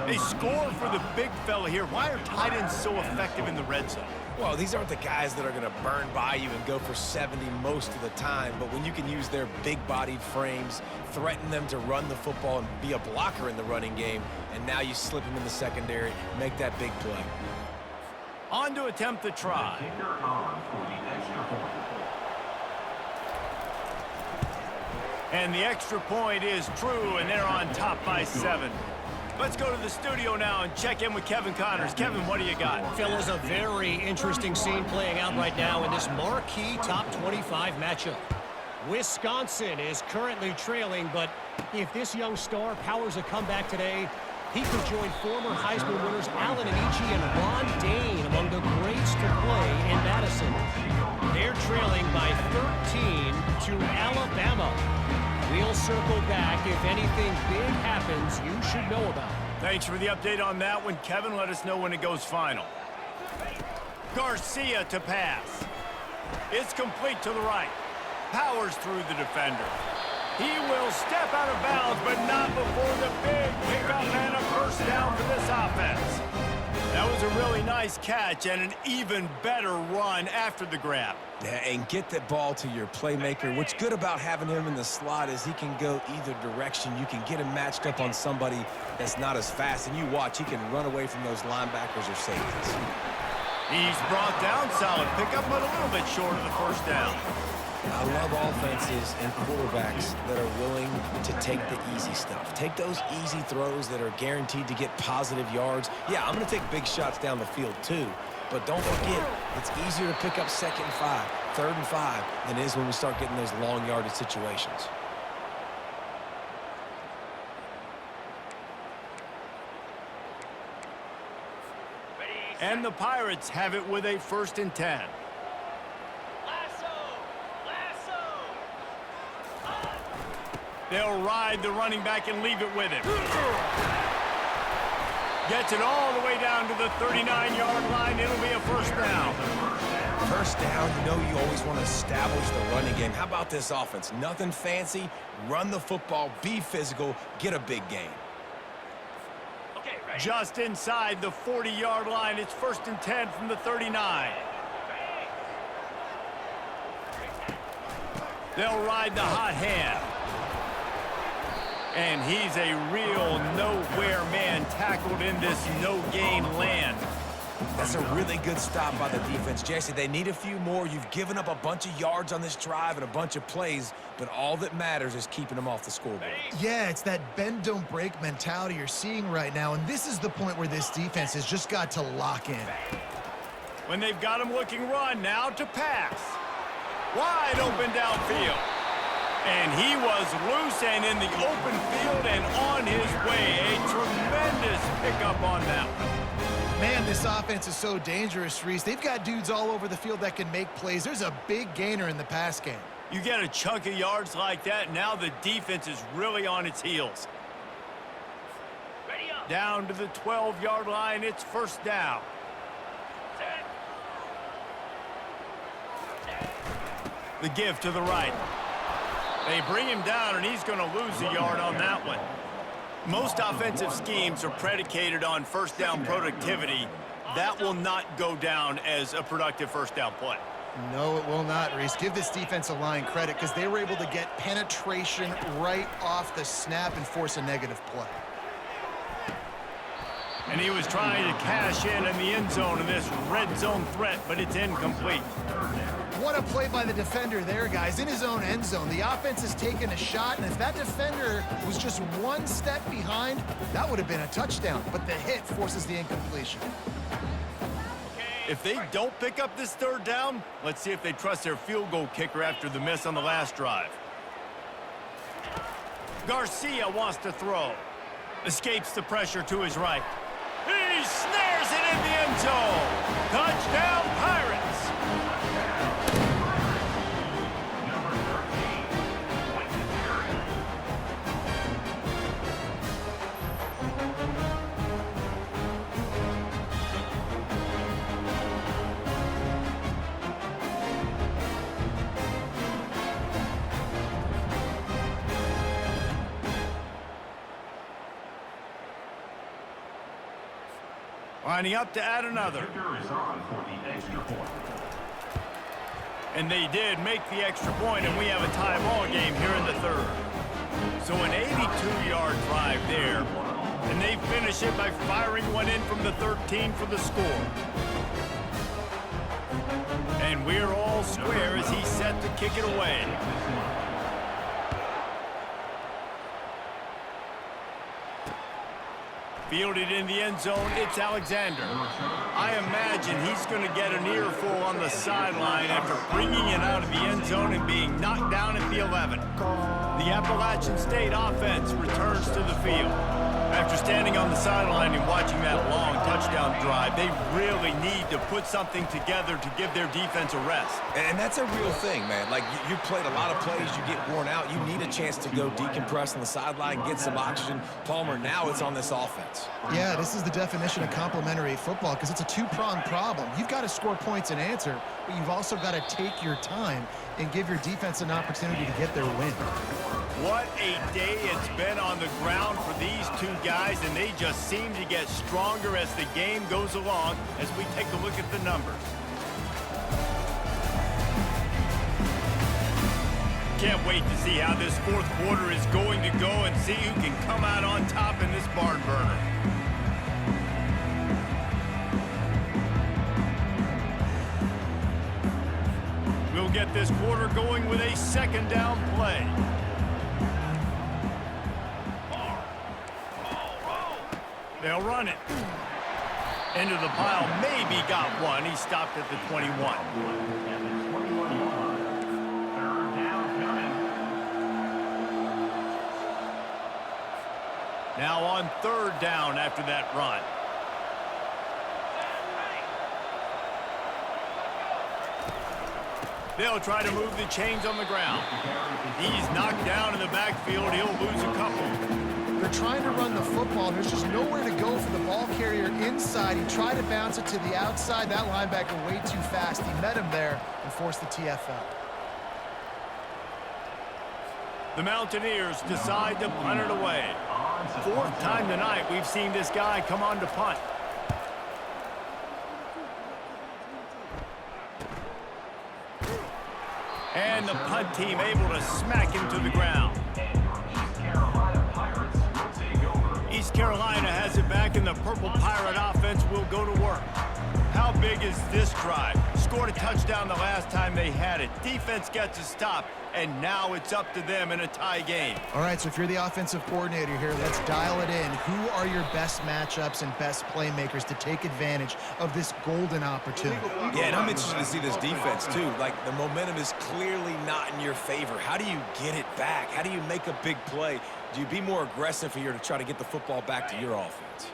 They score for the big fella here. Why are tight ends so effective in the red zone? Well, these aren't the guys that are going to burn by you and go for 70 most of the time, but when you can use their big-bodied frames, threaten them to run the football and be a blocker in the running game, and now you slip them in the secondary, make that big play. On to attempt the try. Kicker on for the extra point. And the extra point is true, and they're on top by 7. Let's go to the studio now and check in with Kevin Connors. Kevin, what do you got? Fellas, a very interesting scene playing out right now in this marquee top 25 matchup. Wisconsin is currently trailing, but if this young star powers a comeback today, he could join former Heisman winners Allen Amici and Ron Dane among the greats to play in Madison. They're trailing by 13 to Alabama. We'll circle back. If anything big happens, you should know about it. Thanks for the update on that one, Kevin. Let us know when it goes final. Garcia to pass. It's complete to the right. Powers through the defender. He will step out of bounds, but not before the big pickup and a first down for this offense. That was a really nice catch and an even better run after the grab. Yeah, and get that ball to your playmaker. What's good about having him in the slot is he can go either direction. You can get him matched up on somebody that's not as fast, and you watch, he can run away from those linebackers or safeties. He's brought down, solid pickup, but a little bit short of the first down. I love offenses and quarterbacks that are willing to take the easy stuff. Take those easy throws that are guaranteed to get positive yards. Yeah, I'm going to take big shots down the field too, but don't forget, it's easier to pick up 2nd and 5, 3rd and 5 than it is when we start getting those long yardage situations. And the Pirates have it with a 1st and 10. They'll ride the running back and leave it with him. Gets it all the way down to the 39-yard line. It'll be a first down. First down, you know you always want to establish the running game. How about this offense? Nothing fancy. Run the football, be physical, get a big gain. Okay, ready. Just inside the 40-yard line. It's 1st and 10 from the 39. They'll ride the hot hand. And he's a real nowhere man tackled in this no-gain land. That's a really good stop by the defense. Jesse, they need a few more. You've given up a bunch of yards on this drive and a bunch of plays, but all that matters is keeping them off the scoreboard. Yeah, it's that bend, don't break mentality you're seeing right now, and this is the point where this defense has just got to lock in. When they've got him looking run, now to pass. Wide open downfield. And he was loose and in the open field and on his way. A tremendous pickup on that one. Man, this offense is so dangerous, Reese. They've got dudes all over the field that can make plays. There's a big gainer in the pass game. You get a chunk of yards like that, now the defense is really on its heels. Ready up. Down to the 12-yard line, it's first down. The give to the right. They bring him down, and he's going to lose a yard on that one. Most offensive schemes are predicated on first down productivity. That will not go down as a productive first down play. No, it will not, Reese. Give this defensive line credit because they were able to get penetration right off the snap and force a negative play. And he was trying to cash in the end zone in this red zone threat, but it's incomplete. What a play by the defender there, guys. In his own end zone, the offense has taken a shot, and if that defender was just one step behind, that would have been a touchdown. But the hit forces the incompletion. If they don't pick up this third down, let's see if they trust their field goal kicker after the miss on the last drive. Garcia wants to throw. Escapes the pressure to his right. He snares it in the end zone. Touchdown, Pirates. Lining up to add another. Kicker is on for the extra point. And they did make the extra point, and we have a tie ball game here in the third. So an 82-yard drive there, and they finish it by firing one in from the 13 for the score. And we're all square as he's set to kick it away. Fielded in the end zone, it's Alexander. I imagine he's going to get an earful on the sideline after bringing it out of the end zone and being knocked down at the 11. The Appalachian State offense returns to the field. After standing on the sideline and watching that long touchdown drive, they really need to put something together to give their defense a rest. And that's a real thing, man. Like, you played a lot of plays, you get worn out. You need a chance to go decompress on the sideline, get some oxygen. Palmer, now it's on this offense. Yeah, this is the definition of complementary football because it's a two-pronged problem. You've got to score points and answer, but you've also got to take your time and give your defense an opportunity to get their win. What a day it's been on the ground for these two guys, and they just seem to get stronger as the game goes along as we take a look at the numbers. Can't wait to see how this fourth quarter is going to go and see who can come out on top in this barn burner. We'll get this quarter going with a second down play. They'll run it. Into the pile, maybe got one. He stopped at the 21. Now on third down after that run. They'll try to move the chains on the ground. He's knocked down in the backfield. He'll lose a couple. They're trying to run the football. There's just nowhere to go for the ball carrier inside. He tried to bounce it to the outside. That linebacker way too fast. He met him there and forced the TFL. The Mountaineers decide to punt it away. Fourth time tonight we've seen this guy come on to punt. And the punt team able to smack him to the ground. East Carolina has it back, and the Purple Pirate offense will go to work. How big is this drive? Scored a touchdown the last time they had it. Defense gets a stop, and now it's up to them in a tie game. All right, so if you're the offensive coordinator here, let's dial it in. Who are your best matchups and best playmakers to take advantage of this golden opportunity? Yeah, and I'm interested to see this defense, too. Like, the momentum is clearly not in your favor. How do you get it back? How do you make a big play? Do you be more aggressive here to try to get the football back to your offense?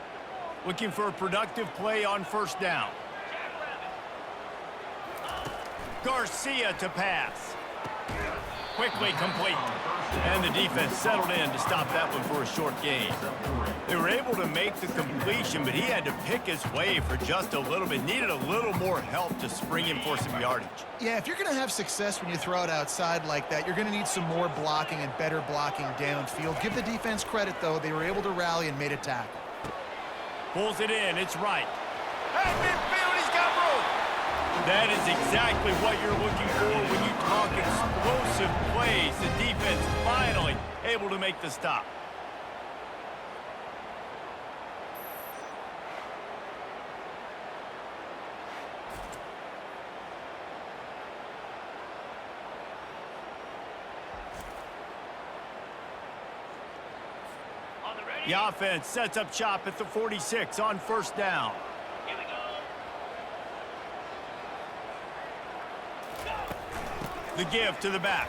Looking for a productive play on first down. Garcia to pass. Quickly complete. And the defense settled in to stop that one for a short gain. They were able to make the completion, but he had to pick his way for just a little bit. Needed a little more help to spring him for some yardage. Yeah, if you're going to have success when you throw it outside like that, you're going to need some more blocking and better blocking downfield. Give the defense credit, though. They were able to rally and made a tackle. Pulls it in. It's right. Hey, midfield, he's got room. That is exactly what you're looking for when you talk explosive plays. The defense finally able to make the stop. The offense sets up shop at the 46 on first down. Here we go. The give to the back.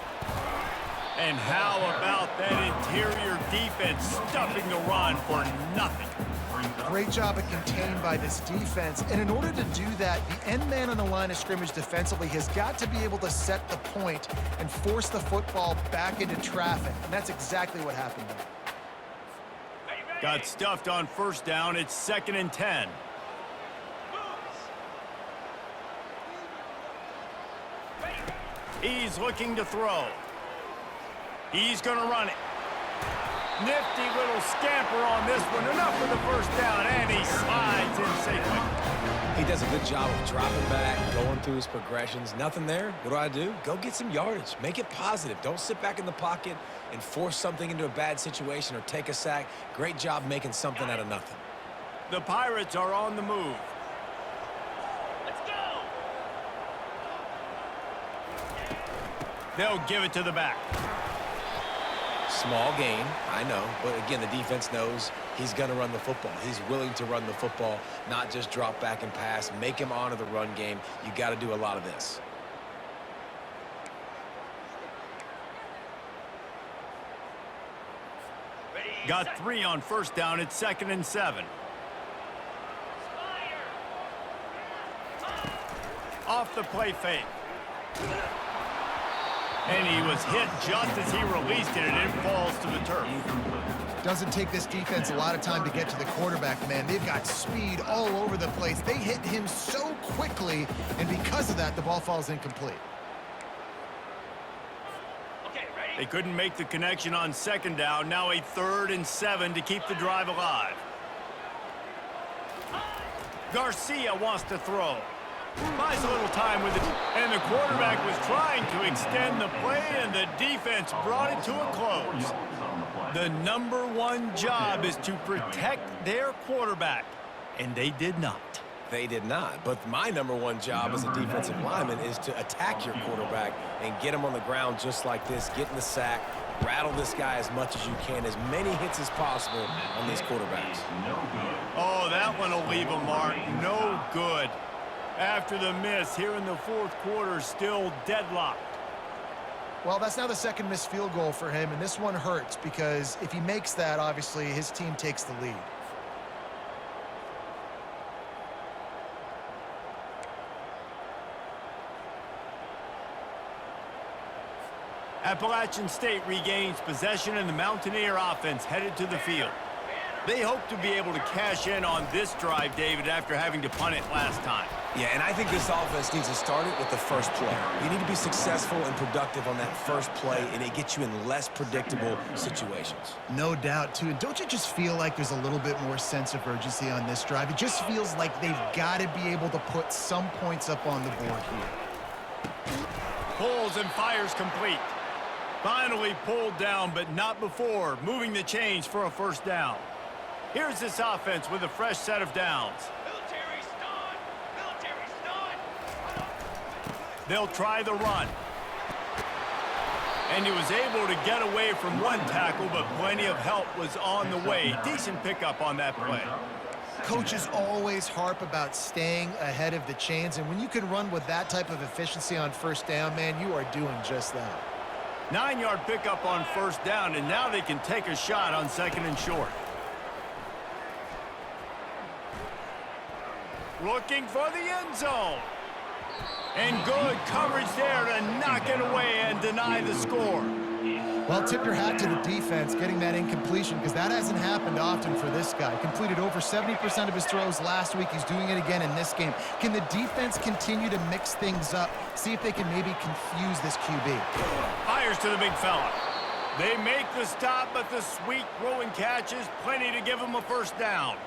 And how about that interior defense stuffing the run for nothing? Great job at contained by this defense. And in order to do that, the end man on the line of scrimmage defensively has got to be able to set the point and force the football back into traffic. And that's exactly what happened there. Got stuffed on first down. It's 2nd and 10. He's looking to throw. He's going to run it. Nifty little scamper on this one. Enough for the first down, and he slides in safely. He does a good job of dropping back, going through his progressions. Nothing there. What do? Go get some yardage. Make it positive. Don't sit back in the pocket and force something into a bad situation or take a sack. Great job making something out of nothing. The Pirates are on the move. Let's go. They'll give it to the back. Small gain, I know, but again, the defense knows he's going to run the football. He's willing to run the football, not just drop back and pass. Make him honor the run game. You got to do a lot of this. Ready, Got set. 3 on first down. It's 2nd and 7. Fire. Off the play fake. And he was hit just as he released it, and it falls to the turf. Doesn't take this defense a lot of time to get to the quarterback, man. They've got speed all over the place. They hit him so quickly, and because of that, the ball falls incomplete. Okay, ready? They couldn't make the connection on 2nd down. Now a 3rd and 7 to keep the drive alive. Garcia wants to throw. Buys a little time with it, and the quarterback was trying to extend the play, and the defense brought it to a close. The #1 job is to protect their quarterback, and they did not. They did not, but my #1 job as a defensive lineman is to attack your quarterback and get him on the ground just like this, get in the sack, rattle this guy as much as you can, as many hits as possible on these quarterbacks. Oh, that one will leave a mark. No good. After the miss here in the 4th quarter, still deadlocked. Well, that's now the 2nd missed field goal for him, and this one hurts because if he makes that, obviously, his team takes the lead. Appalachian State regains possession, and the Mountaineer offense headed to the field. They hope to be able to cash in on this drive, David, after having to punt it last time. Yeah, and I think this offense needs to start it with the first play. You need to be successful and productive on that first play, and it gets you in less predictable situations. No doubt, too. And don't you just feel like there's a little bit more sense of urgency on this drive? It just feels like they've got to be able to put some points up on the board here. Pulls and fires complete. Finally pulled down, but not before moving the chains for a first down. Here's this offense with a fresh set of downs. Military stun. Military stun. They'll try the run. And he was able to get away from one tackle, but plenty of help was on the way. Decent pickup on that play. Coaches always harp about staying ahead of the chains, and when you can run with that type of efficiency on first down, man, you are doing just that. 9-yard pickup on first down, and now they can take a shot on 2nd and short. Looking for the end zone. And good coverage there to knock it away and deny the score. Well, tip your hat to the defense getting that incompletion because that hasn't happened often for this guy. Completed over 70% of his throws last week. He's doing it again in this game. Can the defense continue to mix things up? See if they can maybe confuse this QB. Fires to the big fella. They make the stop, but the sweet throw and catch is plenty to give him a first down.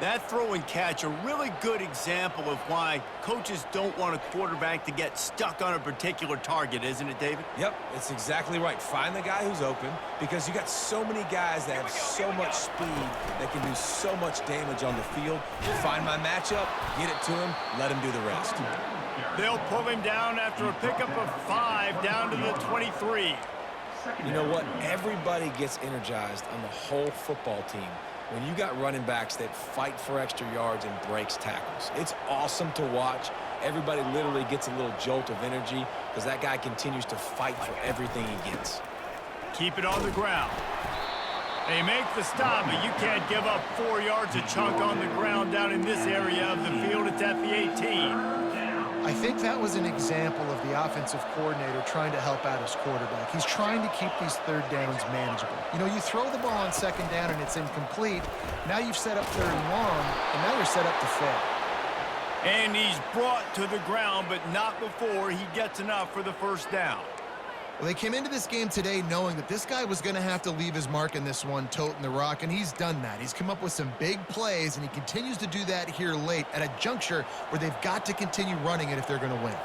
That throw and catch, a really good example of why coaches don't want a quarterback to get stuck on a particular target, isn't it, David? Yep, it's exactly right. Find the guy who's open because you got so many guys that have so much speed that can do so much damage on the field. Find my matchup, get it to him, let him do the rest. They'll pull him down after a pickup of 5 down to the 23. You know what? Everybody gets energized on the whole football team when you got running backs that fight for extra yards and breaks tackles. It's awesome to watch. Everybody literally gets a little jolt of energy because that guy continues to fight for everything he gets. Keep it on the ground. They make the stop, but you can't give up 4 yards a chunk on the ground down in this area of the field. It's at the 18. I think that was an example of the offensive coordinator trying to help out his quarterback. He's trying to keep these third downs manageable. You know, you throw the ball on second down and it's incomplete. Now you've set up third and long, and now you're set up to fail. And he's brought to the ground, but not before he gets enough for the first down. Well, they came into this game today knowing that this guy was going to have to leave his mark in this one, toting the rock, and he's done that. He's come up with some big plays, and he continues to do that here late at a juncture where they've got to continue running it if they're going to win.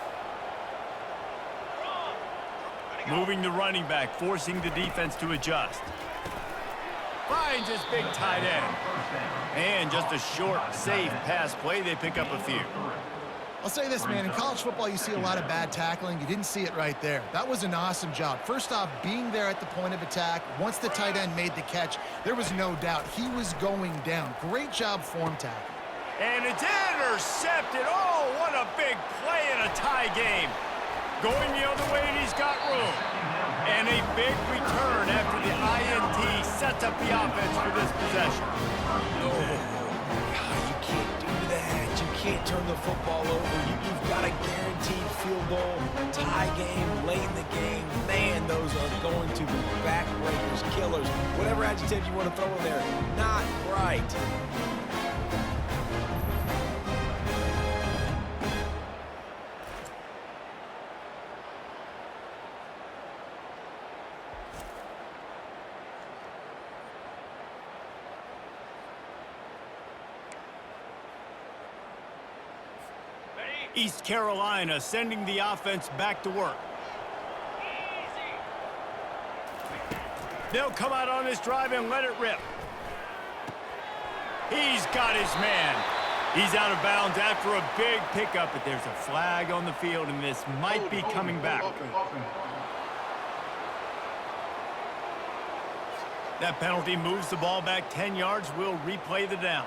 Moving the running back, forcing the defense to adjust. Finds his big tight end. And just a short, safe pass play. They pick up a few. I'll say this, man. In college football, you see a lot of bad tackling. You didn't see it right there. That was an awesome job. First off, being there at the point of attack. Once the tight end made the catch, there was no doubt he was going down. Great job form tackle. And it's intercepted. Oh, what a big play in a tie game. Going the other way, and he's got room. And a big return after the INT sets up the offense for this possession. You can't do that. You can't turn the football over. You've got a guaranteed field goal, tie game, late in the game. Man, those are going to be backbreakers, killers, whatever adjective you want to throw in there. Not right. East Carolina sending the offense back to work. They'll come out on this drive and let it rip. He's got his man. He's out of bounds after a big pickup, but there's a flag on the field, and this might be coming back. That penalty moves the ball back 10 yards. We'll replay the down.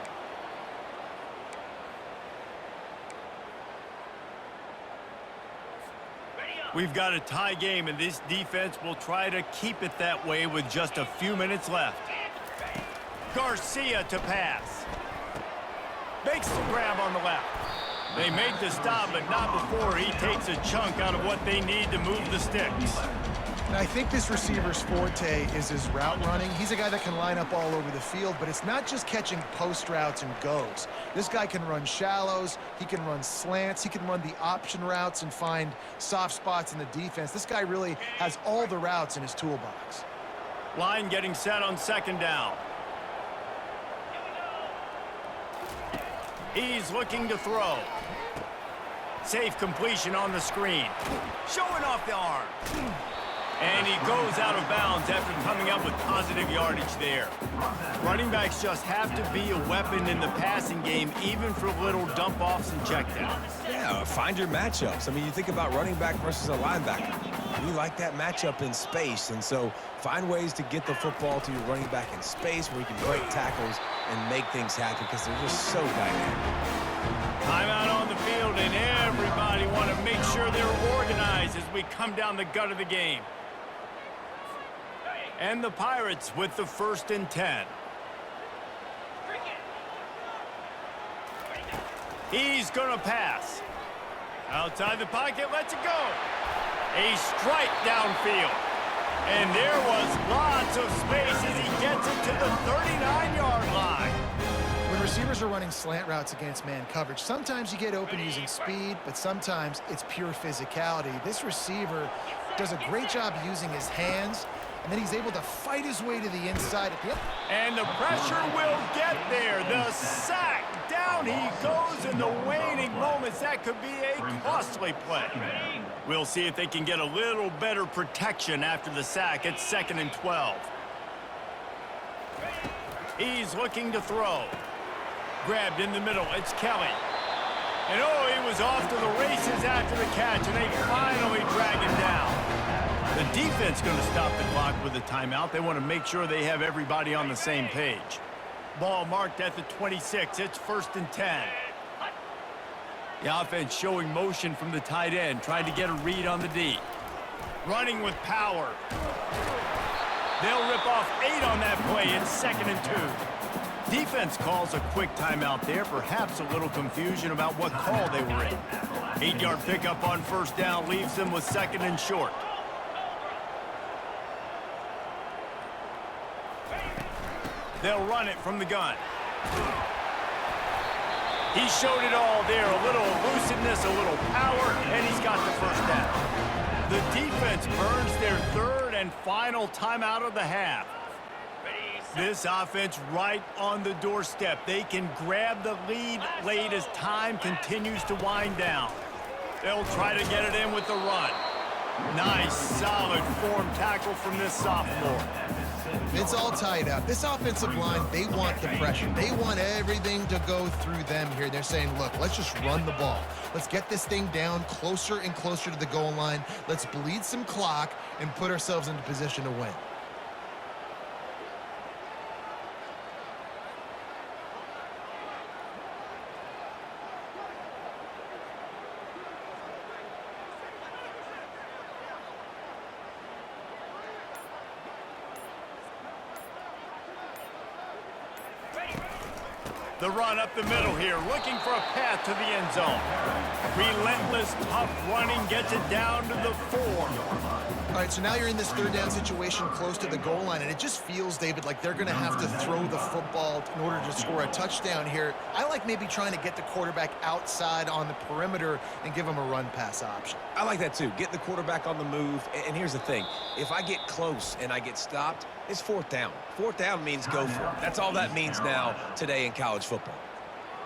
We've got a tie game, and this defense will try to keep it that way with just a few minutes left. Garcia to pass. Makes the grab on the left. They make the stop, but not before he takes a chunk out of what they need to move the sticks. Now, I think this receiver's forte is his route running. He's a guy that can line up all over the field, but it's not just catching post routes and goes. This guy can run shallows, he can run slants, he can run the option routes and find soft spots in the defense. This guy really has all the routes in his toolbox. Line getting set on second down. He's looking to throw. Safe completion on the screen. Showing off the arm. And he goes out of bounds after coming up with positive yardage there. Running backs just have to be a weapon in the passing game, even for little dump-offs and checkdowns. Yeah, find your matchups. I mean, you think about running back versus a linebacker. We like that matchup in space, and so find ways to get the football to your running back in space where you can break tackles and make things happen because they're just so dynamic. Timeout on the field, and everybody want to make sure they're organized as we come down the gut of the game. And the Pirates with the 1st and 10. He's going to pass. Outside the pocket, lets it go. A strike downfield. And there was lots of space as he gets it to the 39-yard line. When receivers are running slant routes against man coverage, sometimes you get open using speed, but sometimes it's pure physicality. This receiver does a great job using his hands, and then he's able to fight his way to the inside at the end. And the pressure will get there. The sack. Down he goes in the waning moments. That could be a costly play. We'll see if they can get a little better protection after the sack. It's 2nd and 12. He's looking to throw. Grabbed in the middle. It's Kelly. And oh, he was off to the races after the catch, and they finally drag him down. The defense going to stop the clock with a timeout. They want to make sure they have everybody on the same page. Ball marked at the 26. It's 1st and 10. The offense showing motion from the tight end, trying to get a read on the D. Running with power. They'll rip off 8 on that play. It's 2nd and 2. Defense calls a quick timeout there. Perhaps a little confusion about what call they were in. 8-yard pickup on 1st down leaves them with 2nd and short. They'll run it from the gun. He showed it all there. A little elusiveness, a little power, and he's got the 1st down. The defense burns their third and final timeout of the half. This offense right on the doorstep. They can grab the lead late as time continues to wind down. They'll try to get it in with the run. Nice, solid form tackle from this sophomore. It's all tied up. This offensive line, they want the pressure. They want everything to go through them here. They're saying, look, let's just run the ball. Let's get this thing down closer and closer to the goal line. Let's bleed some clock and put ourselves into position to win. The run up the middle here, looking for a path to the end zone. Relentless, tough running gets it down to the 4. All right, so now you're in this third down situation close to the goal line, and it just feels, David, like they're going to have to throw the football in order to score a touchdown here. I like maybe trying to get the quarterback outside on the perimeter and give him a run-pass option. I like that too. Get the quarterback on the move. And here's the thing. If I get close and I get stopped, it's fourth down. Fourth down means go for it. That's all that means now today in college football.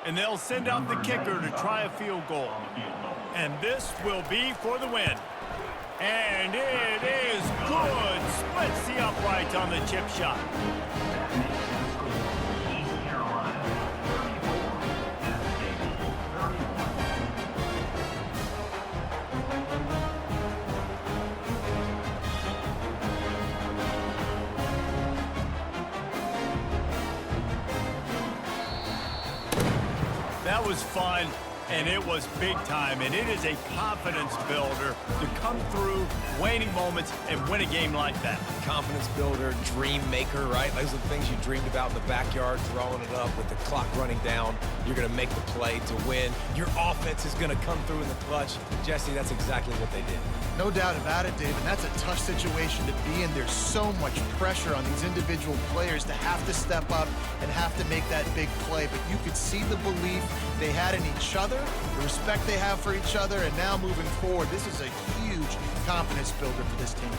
And they'll send out the kicker to try a field goal. And this will be for the win. And it is good. Splits the uprights on the chip shot. That makes the score East Carolina 34, Dynasty 31. That was fun, and it was big time, and it is a confidence builder to come through waning moments and win a game like that. Confidence builder, dream maker, right? Those are the things you dreamed about in the backyard, throwing it up with the clock running down. You're going to make the play to win. Your offense is going to come through in the clutch. Jesse, that's exactly what they did. No doubt about it, David. That's a tough situation to be in. There's so much pressure on these individual players to have to step up and have to make that big play. But you could see the belief they had in each other, the respect they have for each other, and now moving forward, this is a huge confidence builder for this team.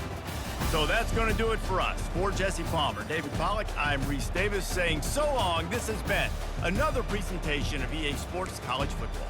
So that's going to do it for us. For Jesse Palmer, David Pollack, I'm Reese Davis saying so long. This has been another presentation of EA Sports College Football.